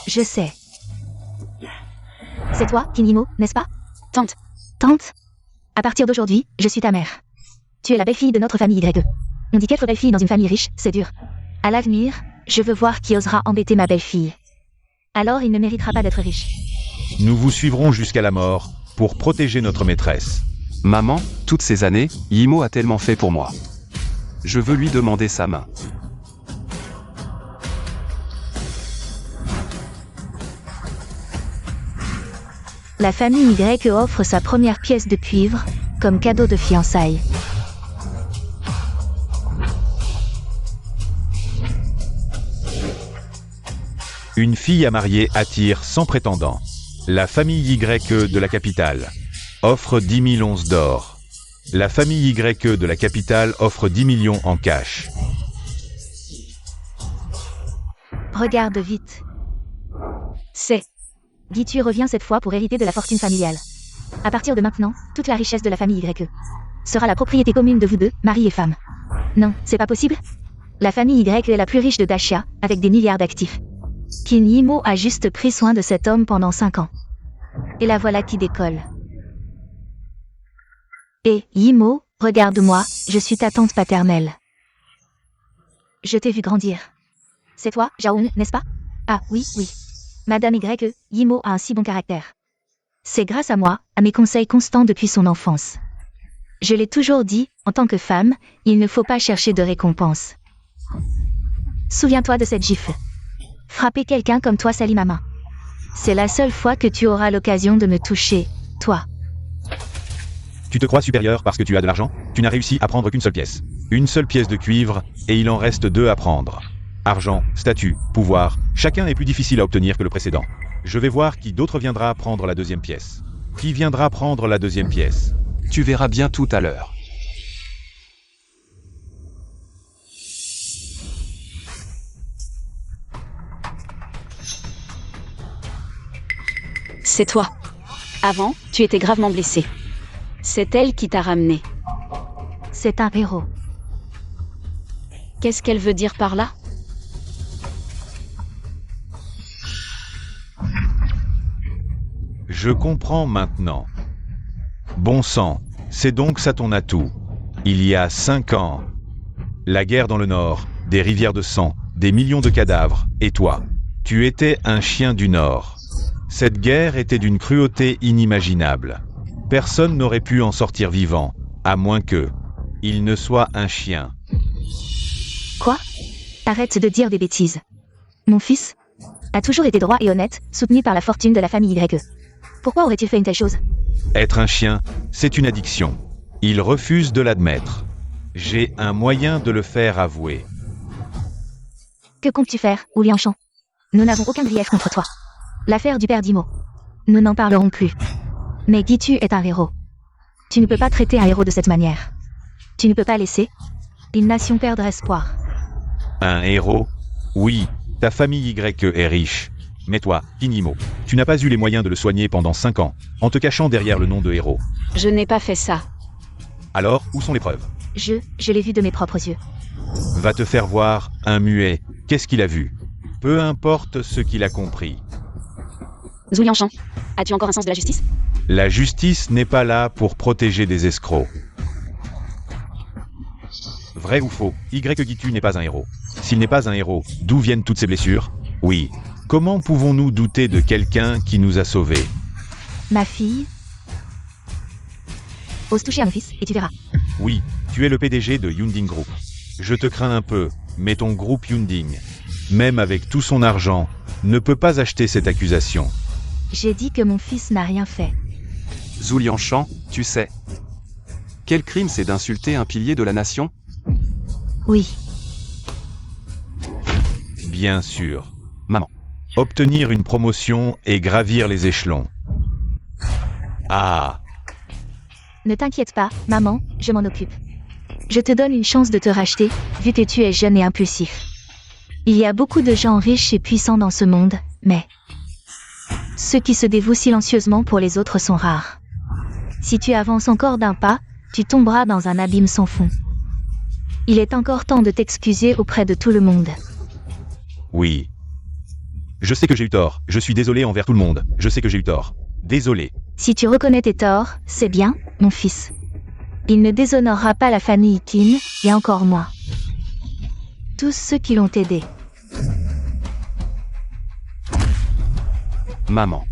Je sais. C'est toi, Kinimo, n'est-ce pas? Tante, Tante? À partir d'aujourd'hui, je suis ta mère. Tu es la belle-fille de notre famille YE. On dit qu'être belle-fille dans une famille riche, c'est dur. À l'avenir, je veux voir qui osera embêter ma belle-fille. Alors il ne méritera pas d'être riche. Nous vous suivrons jusqu'à la mort pour protéger notre maîtresse. Maman, toutes ces années, Yimo a tellement fait pour moi. Je veux lui demander sa main. La famille YE offre sa première pièce de cuivre, comme cadeau de fiançailles. Une fille à marier attire 100 prétendants. La famille YE de la capitale offre 10 000 onces d'or. La famille YE de la capitale offre 10 millions en cash. Regarde vite. c'est... Gitu revient cette fois pour hériter de la fortune familiale. À partir de maintenant, toute la richesse de la famille YE sera la propriété commune de vous deux, mari et femme. Non, c'est pas possible. La famille YE est la plus riche de Dashia, avec des milliards d'actifs. Kin Yimo a juste pris soin de cet homme pendant 5 ans. Et la voilà qui décolle. Et, Yimo, regarde-moi, je suis ta tante paternelle. Je t'ai vu grandir. C'est toi, Jaoun, n'est-ce pas? Ah, oui, oui. Madame YE, Yimo a un si bon caractère. C'est grâce à moi, à mes conseils constants depuis son enfance. Je l'ai toujours dit, en tant que femme, il ne faut pas chercher de récompense. Souviens-toi de cette gifle. Frapper quelqu'un comme toi salit ma main. C'est la seule fois que tu auras l'occasion de me toucher, toi. Tu te crois supérieur parce que tu as de l'argent? Tu n'as réussi à prendre qu'une seule pièce. Une seule pièce de cuivre, et il en reste 2 à prendre. Argent, statut, pouvoir, chacun est plus difficile à obtenir que le précédent. Je vais voir qui d'autre viendra prendre la 2e pièce. Qui viendra prendre la 2e pièce? Tu verras bien tout à l'heure. C'est toi. Avant, tu étais gravement blessé. C'est elle qui t'a ramené. C'est un héros. Qu'est-ce qu'elle veut dire par là? Je comprends maintenant. Bon sang, c'est donc ça ton atout. Il y a 5 ans. La guerre dans le Nord, des rivières de sang, des millions de cadavres, et toi, tu étais un chien du Nord. Cette guerre était d'une cruauté inimaginable. Personne n'aurait pu en sortir vivant, à moins que il ne soit un chien. Quoi? Arrête de dire des bêtises. Mon fils a toujours été droit et honnête, soutenu par la fortune de la famille YE. Pourquoi aurais-tu fait une telle chose? Être un chien, c'est une addiction. Il refuse de l'admettre. J'ai un moyen de le faire avouer. Que comptes-tu faire, Oulianchan? Nous n'avons aucun grief contre toi. L'affaire du père d'Imo. Nous n'en parlerons plus. Mais Gitu est un héros. Tu ne peux pas traiter un héros de cette manière. Tu ne peux pas laisser une nation perdre espoir. Un héros? Oui, ta famille YE est riche. Mais toi, Kinimo, tu n'as pas eu les moyens de le soigner pendant 5 ans, en te cachant derrière le nom de héros. Je n'ai pas fait ça. Alors, où sont les preuves? Je l'ai vu de mes propres yeux. Va te faire voir, un muet. Qu'est-ce qu'il a vu? Peu importe ce qu'il a compris. Zoulianchan, as-tu encore un sens de la justice? La justice n'est pas là pour protéger des escrocs. Vrai ou faux, Gitu n'est pas un héros. S'il n'est pas un héros, d'où viennent toutes ces blessures? Oui. Comment pouvons-nous douter de quelqu'un qui nous a sauvés? Ma fille? Ose toucher à mon fils, et tu verras. Oui, tu es le PDG de Yunding Group. Je te crains un peu, mais ton groupe Yunding, même avec tout son argent, ne peut pas acheter cette accusation. J'ai dit que mon fils n'a rien fait. Zhu Liangshan, tu sais. Quel crime c'est d'insulter un pilier de la nation? Oui, Bien sûr. Maman. Obtenir une promotion et gravir les échelons. Ah, ne t'inquiète pas, maman, je m'en occupe. Je te donne une chance de te racheter, vu que tu es jeune et impulsif. Il y a beaucoup de gens riches et puissants dans ce monde, mais ceux qui se dévouent silencieusement pour les autres sont rares. Si tu avances encore d'un pas, tu tomberas dans un abîme sans fond. Il est encore temps de t'excuser auprès de tout le monde. oui. Je sais que j'ai eu tort. Je suis désolé envers tout le monde. Je sais que j'ai eu tort. Désolé. Si tu reconnais tes torts, c'est bien, mon fils. Il ne déshonorera pas la famille Qin, et encore moi. Tous ceux qui l'ont aidé. Maman.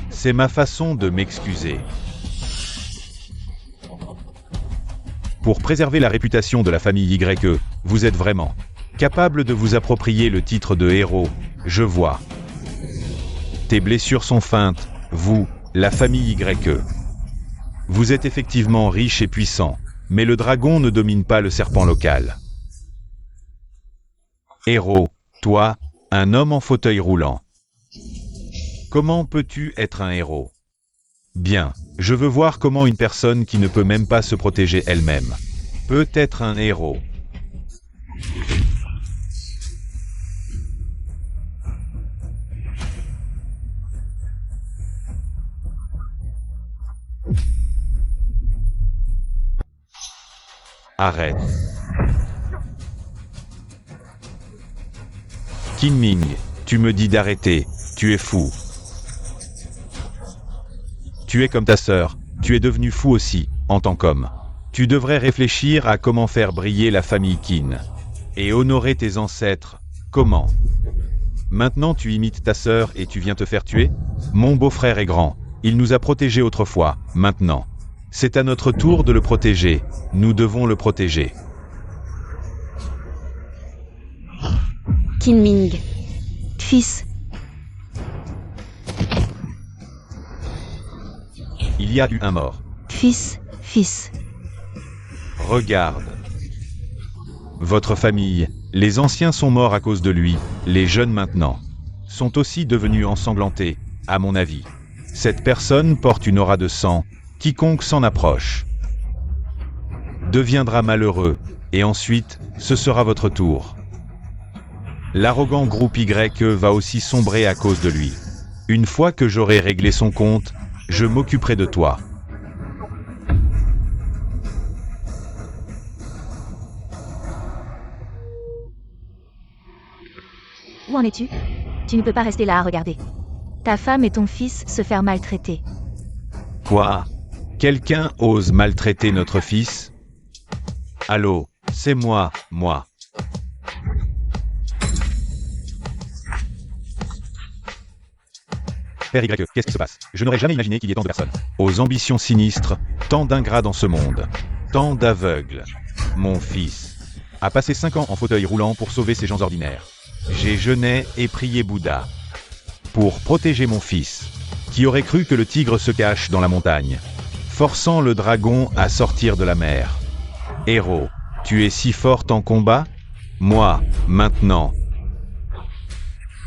C'est ma façon de m'excuser. Pour préserver la réputation de la famille YE, vous êtes vraiment capable de vous approprier le titre de héros, je vois. Tes blessures sont feintes, vous, la famille YE. Vous êtes effectivement riche et puissant, mais le dragon ne domine pas le serpent local. Héros, toi, un homme en fauteuil roulant. Comment peux-tu être un héros? Bien, je veux voir comment une personne qui ne peut même pas se protéger elle-même peut être un héros. Arrête. Kinming, tu me dis d'arrêter, tu es fou. Tu es comme ta sœur, tu es devenu fou aussi, en tant qu'homme. Tu devrais réfléchir à comment faire briller la famille Qin. Et honorer tes ancêtres. Comment? Maintenant tu imites ta sœur et tu viens te faire tuer? Mon beau-frère est grand, il nous a protégés autrefois, maintenant. C'est à notre tour de le protéger, nous devons le protéger. Kinming. Fils, Il y a eu un mort. fils, fils. Regarde. Votre famille, les anciens sont morts à cause de lui, les jeunes maintenant, sont aussi devenus ensanglantés, à mon avis. Cette personne porte une aura de sang, quiconque s'en approche deviendra malheureux, et ensuite, ce sera votre tour. L'arrogant groupe YE va aussi sombrer à cause de lui. Une fois que j'aurai réglé son compte, je m'occuperai de toi. Où en es-tu? Tu ne peux pas rester là à regarder. Ta femme et ton fils se faire maltraiter. Quoi? Quelqu'un ose maltraiter notre fils? Allô, c'est moi. Père YE, qu'est-ce qui se passe? Je n'aurais jamais imaginé qu'il y ait tant de personnes aux ambitions sinistres, tant d'ingrats dans ce monde, tant d'aveugles. Mon fils a passé 5 ans en fauteuil roulant pour sauver ces gens ordinaires. J'ai jeûné et prié Bouddha pour protéger mon fils, qui aurait cru que le tigre se cache dans la montagne, forçant le dragon à sortir de la mer. Héros, tu es si forte en combat? Moi, maintenant,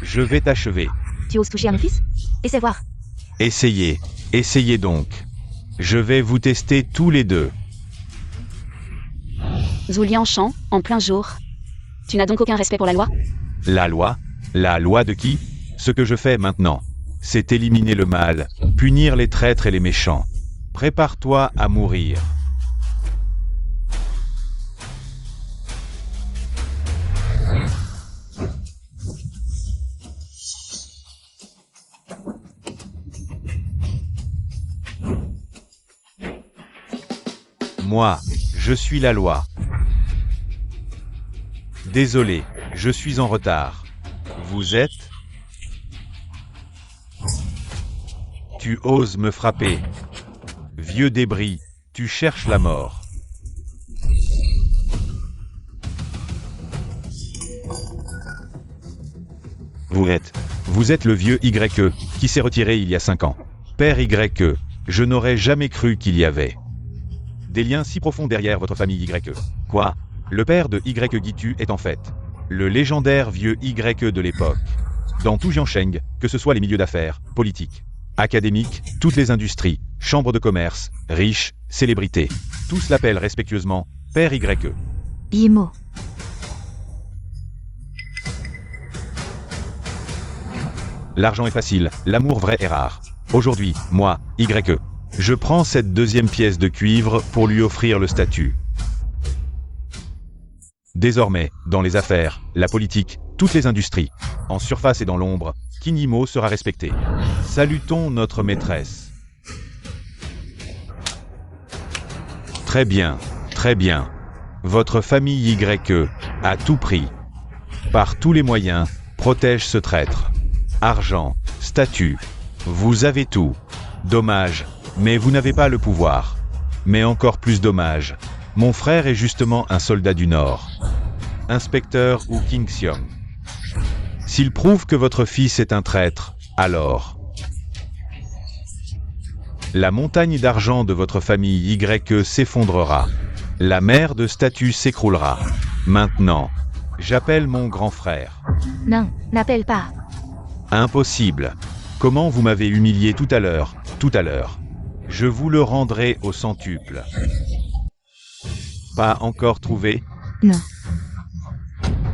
je vais t'achever. Tu oses toucher à mon fils? Essaie voir. Essayez donc. Je vais vous tester tous les deux. Zhu Liangshan, en plein jour. Tu n'as donc aucun respect pour la loi? La loi? La loi de qui? Ce que je fais maintenant, c'est éliminer le mal, punir les traîtres et les méchants. Prépare-toi à mourir. Moi, je suis la loi. Désolé, je suis en retard. Vous êtes? Tu oses me frapper. Vieux débris, tu cherches la mort. Vous êtes le vieux YE, qui s'est retiré il y a 5 ans. Père YE, je n'aurais jamais cru qu'il y avait des liens si profonds derrière votre famille YE. Quoi? Le père de YE Gitu est en fait le légendaire vieux YE de l'époque. Dans tout Jiangsheng, que ce soit les milieux d'affaires, politiques, académiques, toutes les industries, chambres de commerce, riches, célébrités, tous l'appellent respectueusement Père YE. Yimo. L'argent est facile, l'amour vrai est rare. Aujourd'hui, moi, YE, je prends cette deuxième pièce de cuivre pour lui offrir le statut. Désormais, dans les affaires, la politique, toutes les industries, en surface et dans l'ombre, Kinimo sera respecté. Salutons notre maîtresse. Très bien, très bien. Votre famille YE, à tout prix, par tous les moyens, protège ce traître. Argent, statut, vous avez tout. Dommage, mais vous n'avez pas le pouvoir. Mais encore plus dommage, mon frère est justement un soldat du Nord. Inspecteur ou King Xiong. S'il prouve que votre fils est un traître, alors la montagne d'argent de votre famille YE s'effondrera. La mer de statut s'écroulera. Maintenant, j'appelle mon grand frère. Non, n'appelle pas. Impossible. Comment vous m'avez humilié tout à l'heure. Je vous le rendrai au centuple. Pas encore trouvé? Non.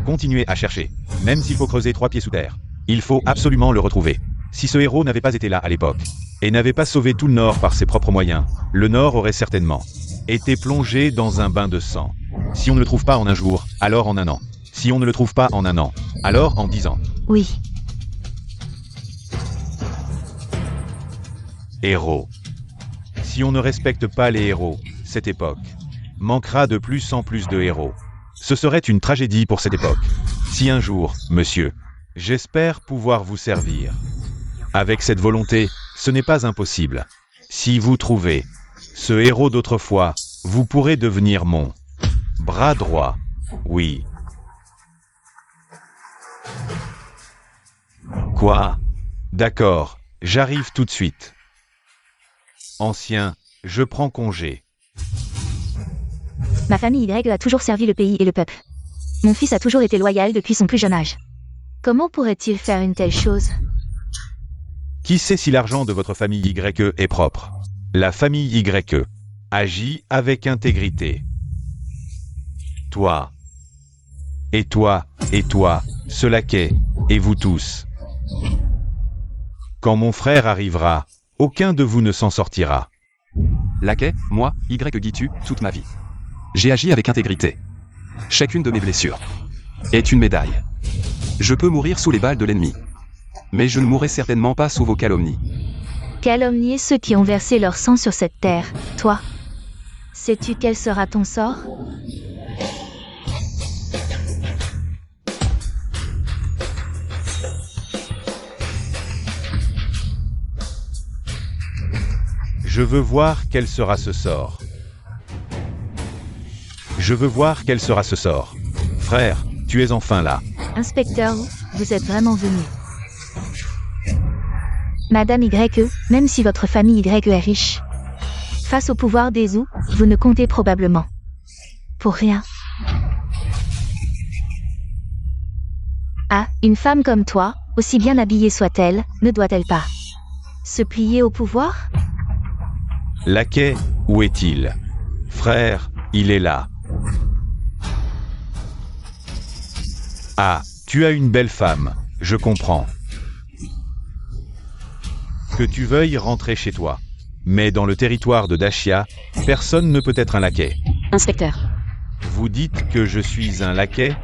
Continuez à chercher. Même s'il faut creuser 3 pieds sous terre. Il faut absolument le retrouver. Si ce héros n'avait pas été là à l'époque, et n'avait pas sauvé tout le Nord par ses propres moyens, le Nord aurait certainement été plongé dans un bain de sang. Si on ne le trouve pas en un jour, alors en un an. Si on ne le trouve pas en un an, alors en 10 ans. Oui. Héros. Si on ne respecte pas les héros, cette époque manquera de plus en plus de héros. Ce serait une tragédie pour cette époque. Si un jour, monsieur, j'espère pouvoir vous servir. Avec cette volonté, ce n'est pas impossible. Si vous trouvez ce héros d'autrefois, vous pourrez devenir mon bras droit. Oui. Quoi? D'accord, j'arrive tout de suite. Ancien, je prends congé. Ma famille Y a toujours servi le pays et le peuple. Mon fils a toujours été loyal depuis son plus jeune âge. Comment pourrait-il faire une telle chose? Qui sait si l'argent de votre famille YE est propre? La famille YE agit avec intégrité. Toi. Et toi, ce laquais, et vous tous. Quand mon frère arrivera, aucun de vous ne s'en sortira. Laquais, moi, YE Gitu, toute ma vie. J'ai agi avec intégrité. Chacune de mes blessures est une médaille. Je peux mourir sous les balles de l'ennemi. Mais je ne mourrai certainement pas sous vos calomnies. Calomnier ceux qui ont versé leur sang sur cette terre, toi. Sais-tu quel sera ton sort? Je veux voir quel sera ce sort. Je veux voir quel sera ce sort. Frère, tu es enfin là. Inspecteur, vous êtes vraiment venu. Madame YE, même si votre famille YE est riche, face au pouvoir des Zhou, vous ne comptez probablement pour rien. Ah, une femme comme toi, aussi bien habillée soit-elle, ne doit-elle pas se plier au pouvoir? Laquais, où est-il? Frère, il est là. Ah, tu as une belle femme, je comprends. Que tu veuilles rentrer chez toi. Mais dans le territoire de Dashia, personne ne peut être un laquais. Inspecteur. Vous dites que je suis un laquais?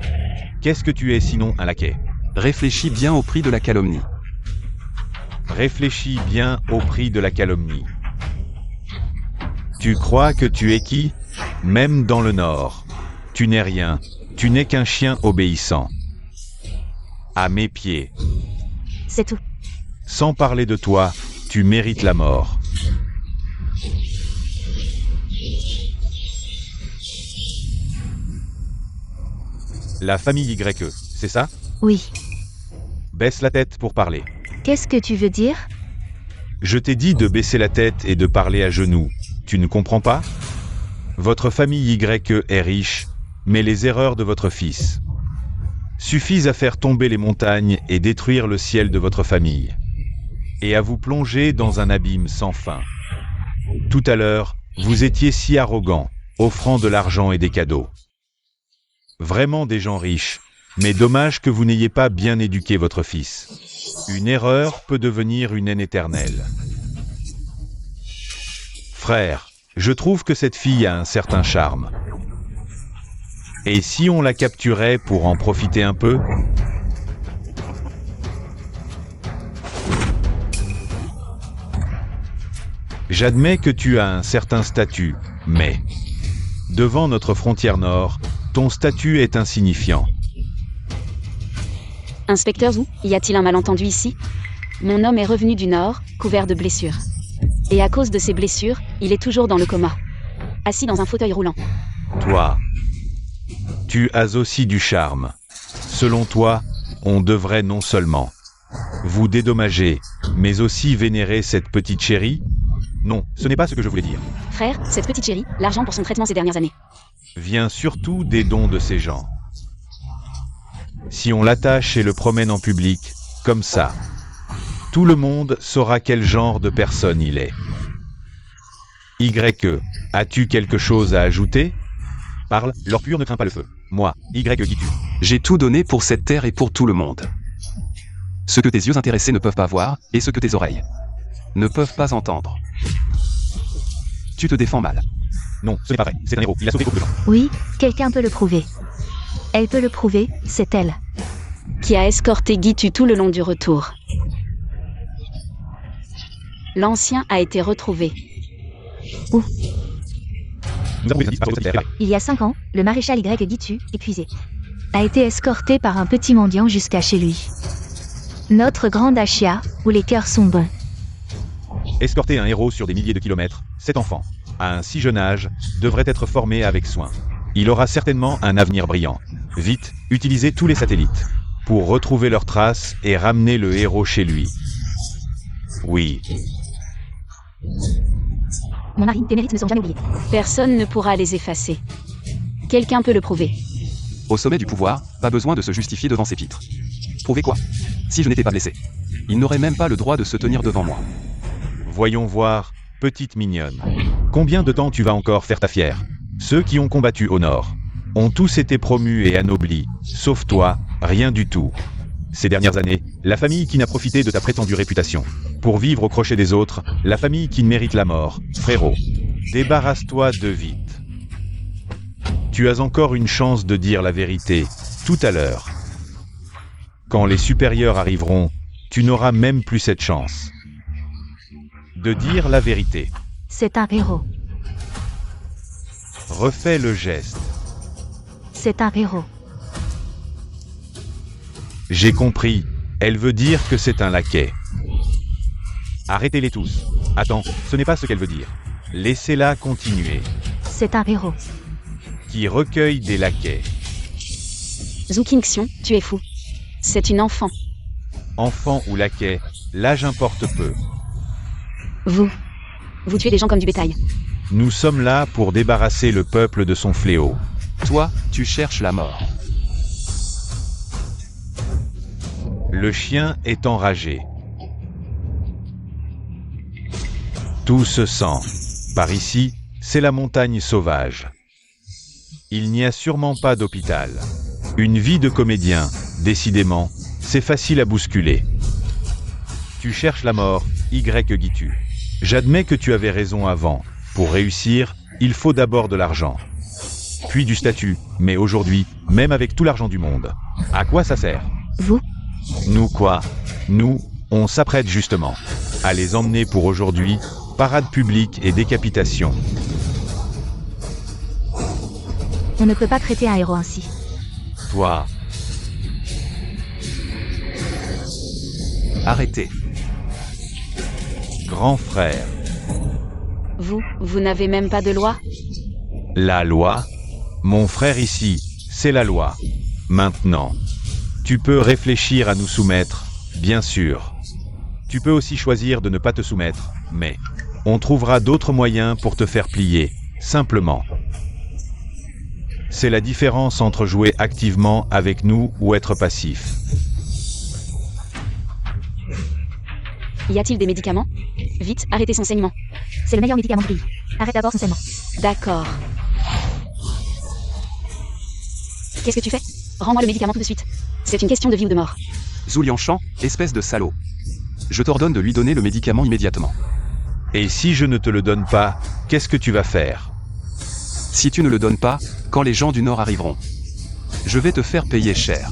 Qu'est-ce que tu es sinon un laquais? Réfléchis bien au prix de la calomnie. Réfléchis bien au prix de la calomnie. Tu crois que tu es qui? Même dans le Nord. Tu n'es rien, tu n'es qu'un chien obéissant. À mes pieds. C'est tout. Sans parler de toi, tu mérites la mort. La famille YE, c'est ça? Oui. Baisse la tête pour parler. Qu'est-ce que tu veux dire? Je t'ai dit de baisser la tête et de parler à genoux. Tu ne comprends pas? Votre famille Y est riche, mais les erreurs de votre fils suffisent à faire tomber les montagnes et détruire le ciel de votre famille, et à vous plonger dans un abîme sans fin. Tout à l'heure, vous étiez si arrogant, offrant de l'argent et des cadeaux. Vraiment des gens riches, mais dommage que vous n'ayez pas bien éduqué votre fils. Une erreur peut devenir une haine éternelle. Frère, je trouve que cette fille a un certain charme. Et si on la capturait pour en profiter un peu? J'admets que tu as un certain statut, mais devant notre frontière nord, ton statut est insignifiant. Inspecteur Zhu, y a-t-il un malentendu ici? Mon homme est revenu du nord, couvert de blessures. Et à cause de ses blessures, il est toujours dans le coma. Assis dans un fauteuil roulant. Toi, tu as aussi du charme. Selon toi, on devrait non seulement vous dédommager, mais aussi vénérer cette petite chérie? Non, ce n'est pas ce que je voulais dire. Frère, cette petite chérie, l'argent pour son traitement ces dernières années. Vient surtout des dons de ces gens. Si on l'attache et le promène en public, comme ça, tout le monde saura quel genre de personne il est. Y, as-tu quelque chose à ajouter? Parle, l'or pur ne craint pas le feu. Moi, Y Gitu. J'ai tout donné pour cette terre et pour tout le monde. Ce que tes yeux intéressés ne peuvent pas voir, et ce que tes oreilles ne peuvent pas entendre. Tu te défends mal. Non, ce n'est pas vrai, c'est un héros, il a sauvé beaucoup de gens. Oui, quelqu'un peut le prouver. Elle peut le prouver, c'est elle. Qui a escorté Gitu tout le long du retour. L'ancien a été retrouvé. Où? Nous avons des indices sur cette terre. Il y a 5 ans, le maréchal Y Gitu, épuisé, a été escorté par un petit mendiant jusqu'à chez lui. Notre grande Ashia, où les cœurs sont bons. Escorter un héros sur des milliers de kilomètres, cet enfant, à un si jeune âge, devrait être formé avec soin. Il aura certainement un avenir brillant. Vite, utilisez tous les satellites pour retrouver leurs traces et ramener le héros chez lui. Oui. Mon mari, tes mérites ne sont jamais oubliés. Personne ne pourra les effacer. Quelqu'un peut le prouver. Au sommet du pouvoir, pas besoin de se justifier devant ses pitres. Prouver quoi? Si je n'étais pas blessé, il n'aurait même pas le droit de se tenir devant moi. Voyons voir, petite mignonne. Combien de temps tu vas encore faire ta fière? Ceux qui ont combattu au nord ont tous été promus et anoblis, sauf toi, rien du tout. Ces dernières années, la famille qui n'a profité de ta prétendue réputation pour vivre au crochet des autres, la famille qui mérite la mort, frérot. Débarrasse-toi de vite. Tu as encore une chance de dire la vérité, tout à l'heure. Quand les supérieurs arriveront, tu n'auras même plus cette chance de dire la vérité. C'est un héros. Refais le geste. C'est un héros. J'ai compris. Elle veut dire que c'est un laquais. Arrêtez-les tous. Attends, ce n'est pas ce qu'elle veut dire. Laissez-la continuer. C'est un héros. Qui recueille des laquais. Zhu Qingxiong, tu es fou. C'est une enfant. Enfant ou laquais, l'âge importe peu. Vous tuez des gens comme du bétail. Nous sommes là pour débarrasser le peuple de son fléau. Toi, tu cherches la mort. Le chien est enragé. Tout se sent. Par ici, c'est la montagne sauvage. Il n'y a sûrement pas d'hôpital. Une vie de comédien, décidément, c'est facile à bousculer. Tu cherches la mort, Y Gitu. J'admets que tu avais raison avant. Pour réussir, il faut d'abord de l'argent. Puis du statut, mais aujourd'hui, même avec tout l'argent du monde, à quoi ça sert? Vous? Nous quoi? Nous, on s'apprête justement à les emmener pour aujourd'hui, parade publique et décapitation. On ne peut pas traiter un héros ainsi. Toi, Arrêtez. grand frère, Vous n'avez même pas de loi? la loi? Mon frère ici, c'est la loi. Maintenant, Tu peux réfléchir à nous soumettre, bien sûr. Tu peux aussi choisir de ne pas te soumettre, mais on trouvera d'autres moyens pour te faire plier, simplement. C'est la différence entre jouer activement avec nous ou être passif. Y a-t-il des médicaments? Vite, arrêtez son saignement. C'est le meilleur médicament du pays. Arrête d'abord son saignement. D'accord. Qu'est-ce que tu fais? Rends-moi le médicament tout de suite. C'est une question de vie ou de mort. Zhu Liangshan, espèce de salaud. Je t'ordonne de lui donner le médicament immédiatement. Et si je ne te le donne pas, qu'est-ce que tu vas faire? Si tu ne le donnes pas, quand les gens du Nord arriveront, je vais te faire payer cher.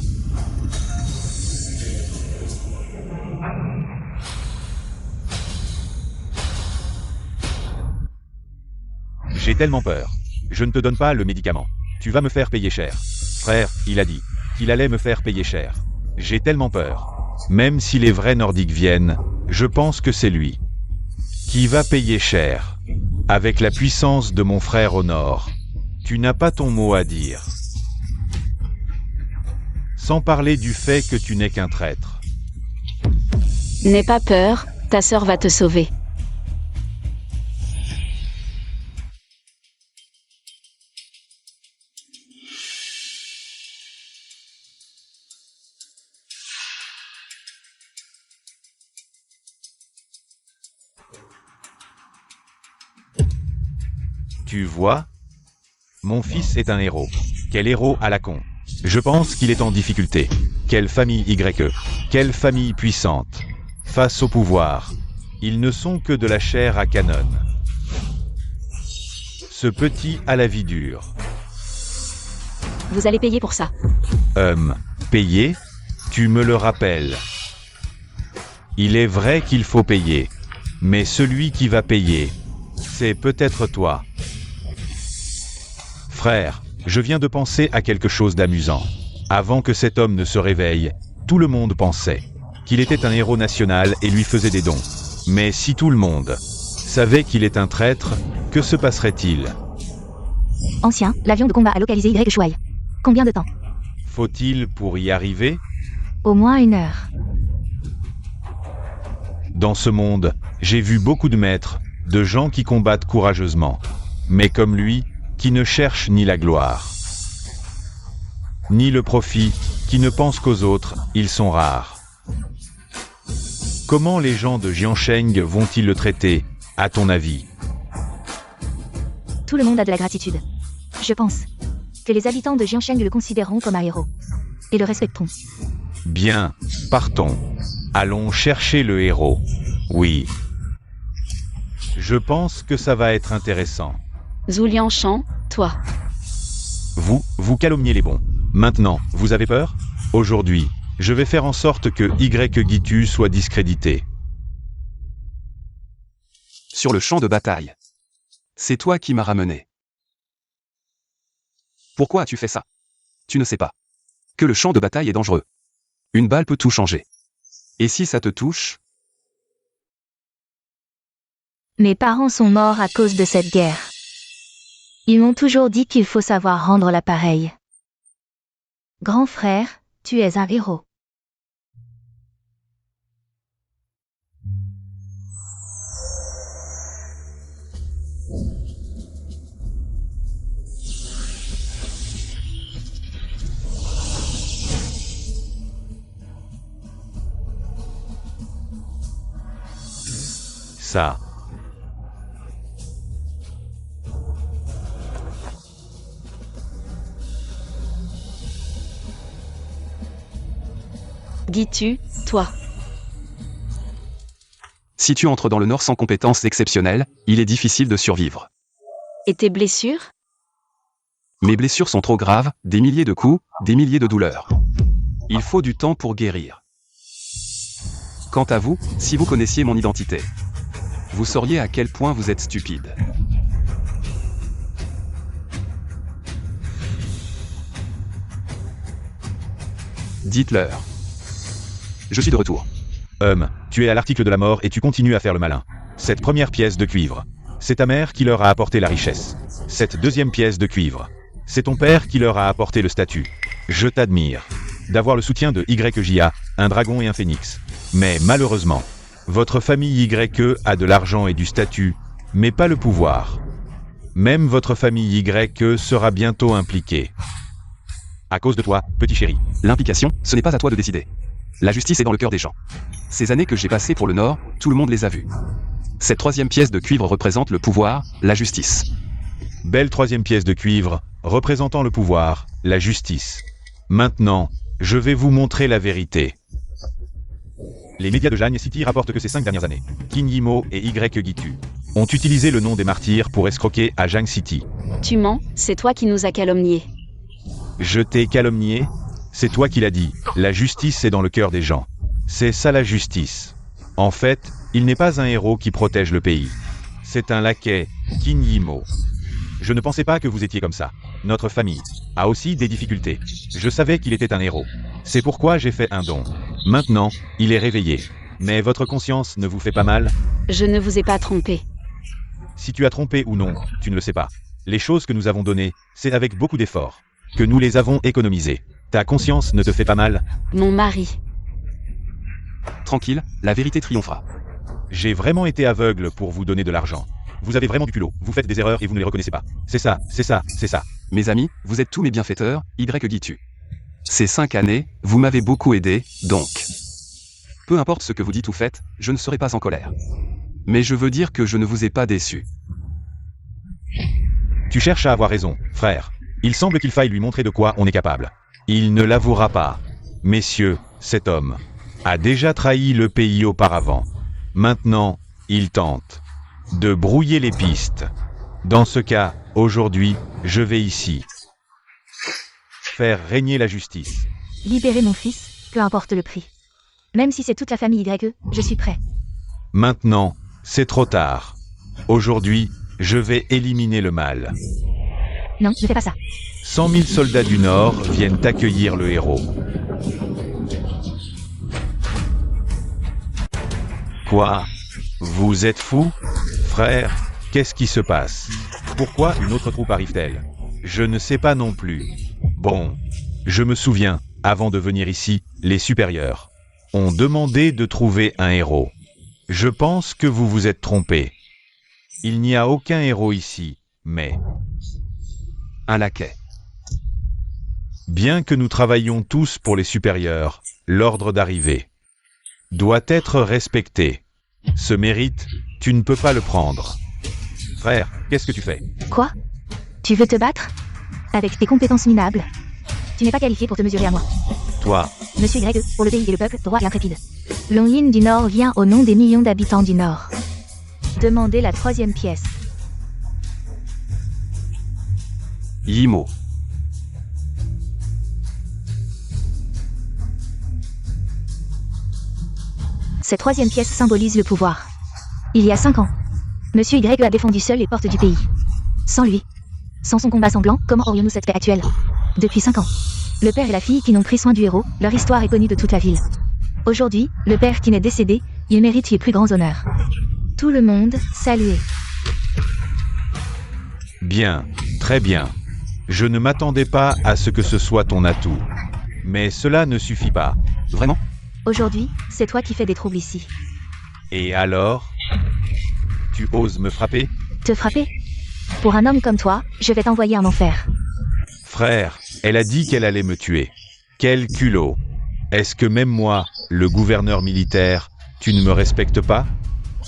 J'ai tellement peur. Je ne te donne pas le médicament. Tu vas me faire payer cher. Frère, il a dit qu'il allait me faire payer cher. J'ai tellement peur. Même si les vrais Nordiques viennent, je pense que c'est lui qui va payer cher. Avec la puissance de mon frère au Nord, tu n'as pas ton mot à dire. Sans parler du fait que tu n'es qu'un traître. N'aie pas peur, ta sœur va te sauver. Tu vois? Mon fils est un héros. Quel héros à la con. Je pense qu'il est en difficulté. Quelle famille YE. Quelle famille puissante. Face au pouvoir. Ils ne sont que de la chair à canon. Ce petit a la vie dure. Vous allez payer pour ça. Payer? Tu me le rappelles. Il est vrai qu'il faut payer. Mais celui qui va payer, c'est peut-être toi. Frère, je viens de penser à quelque chose d'amusant. Avant que cet homme ne se réveille, tout le monde pensait qu'il était un héros national et lui faisait des dons. Mais si tout le monde savait qu'il est un traître, que se passerait-il? Ancien, l'avion de combat a localisé Y Shuai. Combien de temps? Faut-il pour y arriver? Au moins 1 heure. Dans ce monde, j'ai vu beaucoup de maîtres, de gens qui combattent courageusement. Mais comme lui, qui ne cherchent ni la gloire, ni le profit, qui ne pensent qu'aux autres, ils sont rares. Comment les gens de Jiansheng vont-ils le traiter, à ton avis? Tout le monde a de la gratitude. Je pense que les habitants de Jiansheng le considéreront comme un héros. Et le respecteront. Bien, partons. Allons chercher le héros. Oui. Je pense que ça va être intéressant. Zhu Liangshan, toi. Vous calomniez les bons. Maintenant, vous avez peur? Aujourd'hui, je vais faire en sorte que Y soit discrédité. Sur le champ de bataille. C'est toi qui m'as ramené. Pourquoi as-tu fait ça? Tu ne sais pas que le champ de bataille est dangereux. Une balle peut tout changer. Et si ça te touche? Mes parents sont morts à cause de cette guerre. Ils m'ont toujours dit qu'il faut savoir rendre l'appareil. Grand frère, tu es un héros. Ça. Gitu, toi. Si tu entres dans le Nord sans compétences exceptionnelles, il est difficile de survivre. Et tes blessures? Mes blessures sont trop graves, des milliers de coups, des milliers de douleurs. Il faut du temps pour guérir. Quant à vous, si vous connaissiez mon identité, vous sauriez à quel point vous êtes stupide. Dites-leur. Je suis de retour. Tu es à l'article de la mort et tu continues à faire le malin. Cette première pièce de cuivre, c'est ta mère qui leur a apporté la richesse. Cette deuxième pièce de cuivre, c'est ton père qui leur a apporté le statut. Je t'admire. d'avoir le soutien de YEJA, un dragon et un phénix. Mais malheureusement, votre famille YE a de l'argent et du statut, mais pas le pouvoir. Même votre famille YE sera bientôt impliquée. À cause de toi, petit chéri. L'implication, ce n'est pas à toi de décider. La justice est dans le cœur des gens. Ces années que j'ai passées pour le Nord, tout le monde les a vues. Cette troisième pièce de cuivre représente le pouvoir, la justice. Belle troisième pièce de cuivre, représentant le pouvoir, la justice. Maintenant, je vais vous montrer la vérité. Les médias de Jang City rapportent que ces 5 dernières années, Qin Yimo et Gitu ont utilisé le nom des martyrs pour escroquer à Jang City. Tu mens, c'est toi qui nous as calomniés. Je t'ai calomnié? C'est toi qui l'as dit. La justice est dans le cœur des gens. C'est ça la justice. En fait, il n'est pas un héros qui protège le pays. C'est un laquais, Qin Yimo. Je ne pensais pas que vous étiez comme ça. Notre famille a aussi des difficultés. Je savais qu'il était un héros. C'est pourquoi j'ai fait un don. Maintenant, il est réveillé. Mais votre conscience ne vous fait pas mal? Je ne vous ai pas trompé. Si tu as trompé ou non, tu ne le sais pas. Les choses que nous avons données, c'est avec beaucoup d'efforts que nous les avons économisées. Ta conscience ne te fait pas mal? Mon mari. Tranquille, la vérité triomphera. J'ai vraiment été aveugle pour vous donner de l'argent. Vous avez vraiment du culot, vous faites des erreurs et vous ne les reconnaissez pas. C'est ça, c'est ça, c'est ça. Mes amis, vous êtes tous mes bienfaiteurs, Gitu. Ces 5 années, vous m'avez beaucoup aidé, donc. Peu importe ce que vous dites ou faites, je ne serai pas en colère. Mais je veux dire que je ne vous ai pas déçu. Tu cherches à avoir raison, frère. Il semble qu'il faille lui montrer de quoi on est capable. Il ne l'avouera pas. Messieurs, cet homme a déjà trahi le pays auparavant. Maintenant, il tente de brouiller les pistes. Dans ce cas, aujourd'hui, je vais ici faire régner la justice. Libérer mon fils, peu importe le prix. Même si c'est toute la famille YE, je suis prêt. Maintenant, c'est trop tard. Aujourd'hui, je vais éliminer le mal. Non, ne fais pas ça. 100 000 soldats du Nord viennent accueillir le héros. Quoi? Vous êtes fou? Frère, qu'est-ce qui se passe? Pourquoi une autre troupe arrive-t-elle? Je ne sais pas non plus. Bon, je me souviens, avant de venir ici, les supérieurs ont demandé de trouver un héros. Je pense que vous vous êtes trompé. Il n'y a aucun héros ici, mais Un laquais. bien que nous travaillions tous pour les supérieurs, l'ordre d'arrivée doit être respecté. Ce mérite, tu ne peux pas le prendre. Frère, qu'est-ce que tu fais? Quoi? Tu veux te battre? Avec tes compétences minables? Tu n'es pas qualifié pour te mesurer à moi. Toi, Monsieur YE, pour le pays et le peuple, droit et intrépide. Longyin du Nord vient au nom des millions d'habitants du Nord. Demandez la troisième pièce. Yimo. Cette troisième pièce symbolise le pouvoir. Il y a 5 ans, Monsieur YE a défendu seul les portes du pays. Sans lui, sans son combat sanglant, comment aurions-nous cette paix actuelle? Depuis 5 ans, le père et la fille qui n'ont pris soin du héros, leur histoire est connue de toute la ville. Aujourd'hui, le père qui n'est décédé, il mérite les plus grands honneurs. Tout le monde, saluez. bien, très bien. Je ne m'attendais pas à ce que ce soit ton atout. Mais cela ne suffit pas. Vraiment? Aujourd'hui, c'est toi qui fais des troubles ici. Et alors? Tu oses me frapper? Te frapper? Pour un homme comme toi, je vais t'envoyer en enfer. Frère, elle a dit qu'elle allait me tuer. Quel culot! Est-ce que même moi, le gouverneur militaire, tu ne me respectes pas?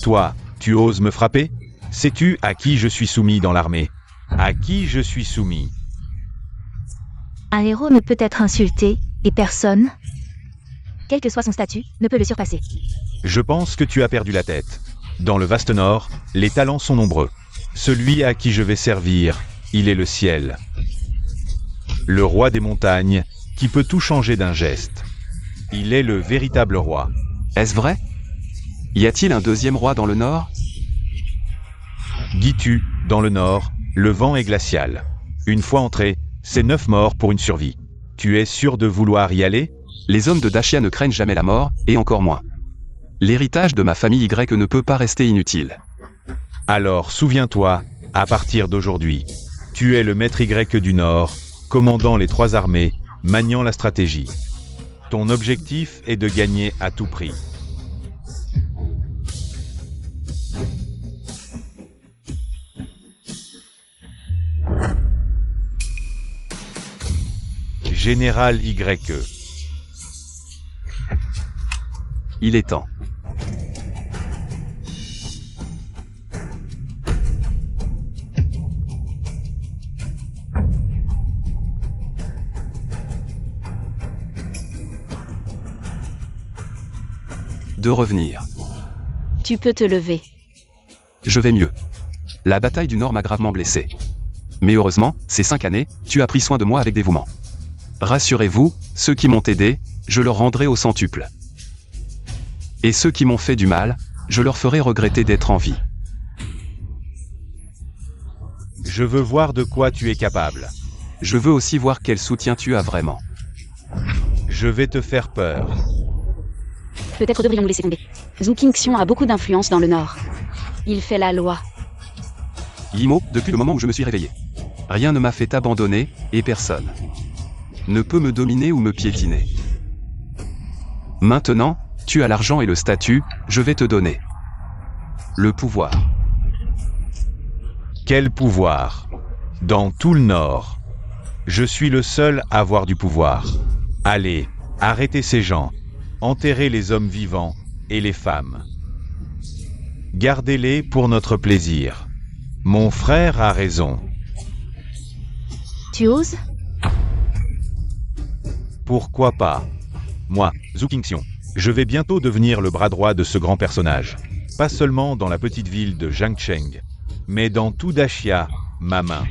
Toi, tu oses me frapper? Sais-tu à qui je suis soumis dans l'armée? À qui je suis soumis? Un héros ne peut être insulté, et personne, quel que soit son statut, ne peut le surpasser. Je pense que tu as perdu la tête. Dans le vaste Nord, les talents sont nombreux. Celui à qui je vais servir, il est le ciel. Le roi des montagnes, qui peut tout changer d'un geste. Il est le véritable roi. Est-ce vrai? Y a-t-il un deuxième roi dans le Nord? Gitu, dans le Nord, le vent est glacial. Une fois entré, c'est 9 morts pour une survie. Tu es sûr de vouloir y aller? Les hommes de Dachia ne craignent jamais la mort, et encore moins. L'héritage de ma famille Y ne peut pas rester inutile. Alors souviens-toi, à partir d'aujourd'hui, tu es le maître Y du Nord, commandant les 3 armées, maniant la stratégie. Ton objectif est de gagner à tout prix. Général YE. Il est temps. De revenir. Tu peux te lever. Je vais mieux. La bataille du Nord m'a gravement blessé. Mais heureusement, ces 5 années, tu as pris soin de moi avec dévouement. Rassurez-vous, ceux qui m'ont aidé, je leur rendrai au centuple. Et ceux qui m'ont fait du mal, je leur ferai regretter d'être en vie. Je veux voir de quoi tu es capable. Je veux aussi voir quel soutien tu as vraiment. Je vais te faire peur. Peut-être devrions-nous laisser tomber. Zhu Qingxiong a beaucoup d'influence dans le Nord. Il fait la loi. Yimo, depuis le moment où je me suis réveillé. Rien ne m'a fait abandonner, et personne ne peut me dominer ou me piétiner. Maintenant, tu as l'argent et le statut, je vais te donner le pouvoir. Quel pouvoir? Dans tout le Nord. Je suis le seul à avoir du pouvoir. Allez, arrêtez ces gens. Enterrez les hommes vivants et les femmes. Gardez-les pour notre plaisir. Mon frère a raison. Tu oses? Pourquoi pas? Moi, Zhu Qingxiong, je vais bientôt devenir le bras droit de ce grand personnage. Pas seulement dans la petite ville de Jiangcheng, mais dans tout Daxia, ma main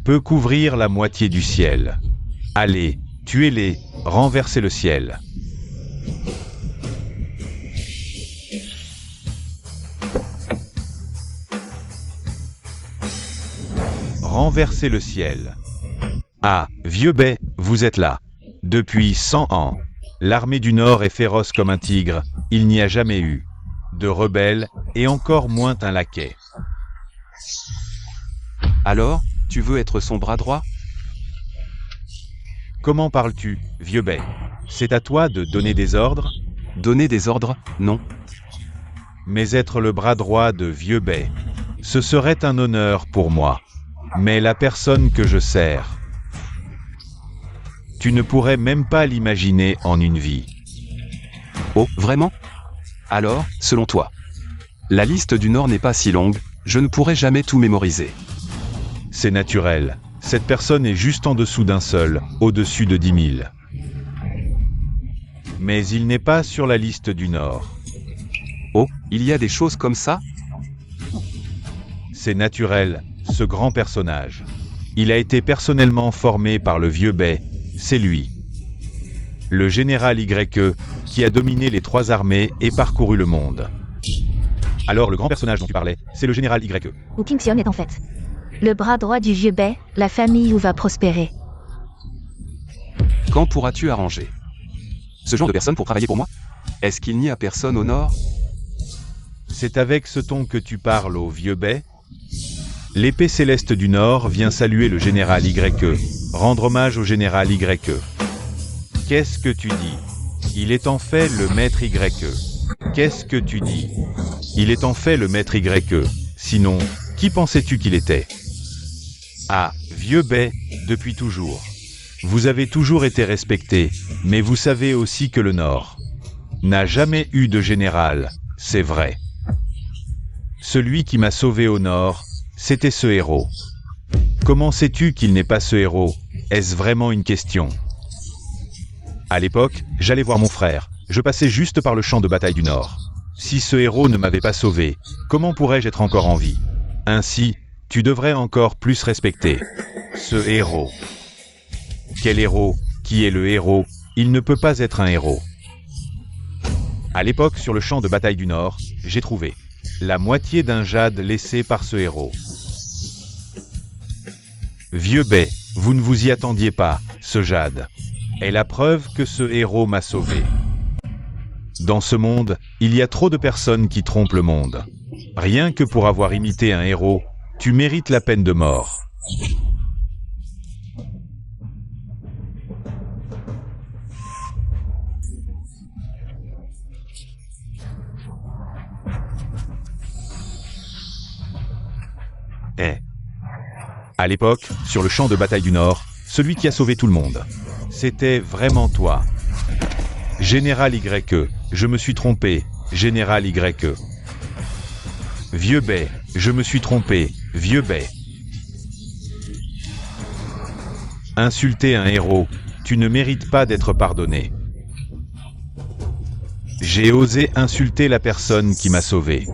peut couvrir la moitié du ciel. Allez, tuez-les, renversez le ciel. Renversez le ciel. Ah, vieux Bai, vous êtes là. Depuis 100 ans, l'armée du Nord est féroce comme un tigre, il n'y a jamais eu de rebelles, et encore moins un laquais. Alors, tu veux être son bras droit? Comment parles-tu, vieux Bai? C'est à toi de donner des ordres? Donner des ordres, non. Mais être le bras droit de vieux Bai, ce serait un honneur pour moi. Mais la personne que je sers, tu ne pourrais même pas l'imaginer en une vie. Oh, vraiment? Alors, selon toi, la liste du Nord n'est pas si longue, je ne pourrai jamais tout mémoriser. C'est naturel. Cette personne est juste en dessous d'un seul, au-dessus de 10 000. Mais il n'est pas sur la liste du Nord. Oh, il y a des choses comme ça? C'est naturel, ce grand personnage. Il a été personnellement formé par le vieux Bai, c'est lui. Le général YE, qui a dominé les 3 armées et parcouru le monde. Alors le grand personnage dont tu parlais, c'est le général YE. Zhu Qingxiong est en fait le bras droit du vieux Bai, la famille où va prospérer. Quand pourras-tu arranger ce genre de personne pour travailler pour moi? Est-ce qu'il n'y a personne au Nord? C'est avec ce ton que tu parles au vieux Bai? L'épée céleste du Nord vient saluer le général YE, rendre hommage au général YE. Qu'est-ce que tu dis? Il est en fait le maître YE. Qu'est-ce que tu dis? Il est en fait le maître YE. Sinon, qui pensais-tu qu'il était? Ah, vieux Bai, depuis toujours. Vous avez toujours été respecté, mais vous savez aussi que le Nord n'a jamais eu de général, c'est vrai. Celui qui m'a sauvé au Nord, c'était ce héros. Comment sais-tu qu'il n'est pas ce héros? Est-ce vraiment une question? À l'époque, j'allais voir mon frère. Je passais juste par le champ de bataille du Nord. Si ce héros ne m'avait pas sauvé, comment pourrais-je être encore en vie? Ainsi, tu devrais encore plus respecter ce héros. Quel héros? Qui est le héros? Il ne peut pas être un héros. À l'époque, sur le champ de bataille du Nord, j'ai trouvé la moitié d'un jade laissé par ce héros. Vieux Bai, vous ne vous y attendiez pas, ce jade est la preuve que ce héros m'a sauvé. Dans ce monde, il y a trop de personnes qui trompent le monde. Rien que pour avoir imité un héros, tu mérites la peine de mort. est. À l'époque, sur le champ de bataille du Nord, celui qui a sauvé tout le monde. C'était vraiment toi. Général YE, je me suis trompé, Général YE. Vieux Bay, je me suis trompé, Vieux Bay. Insulter un héros, tu ne mérites pas d'être pardonné. J'ai osé insulter la personne qui m'a sauvé.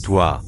Toi,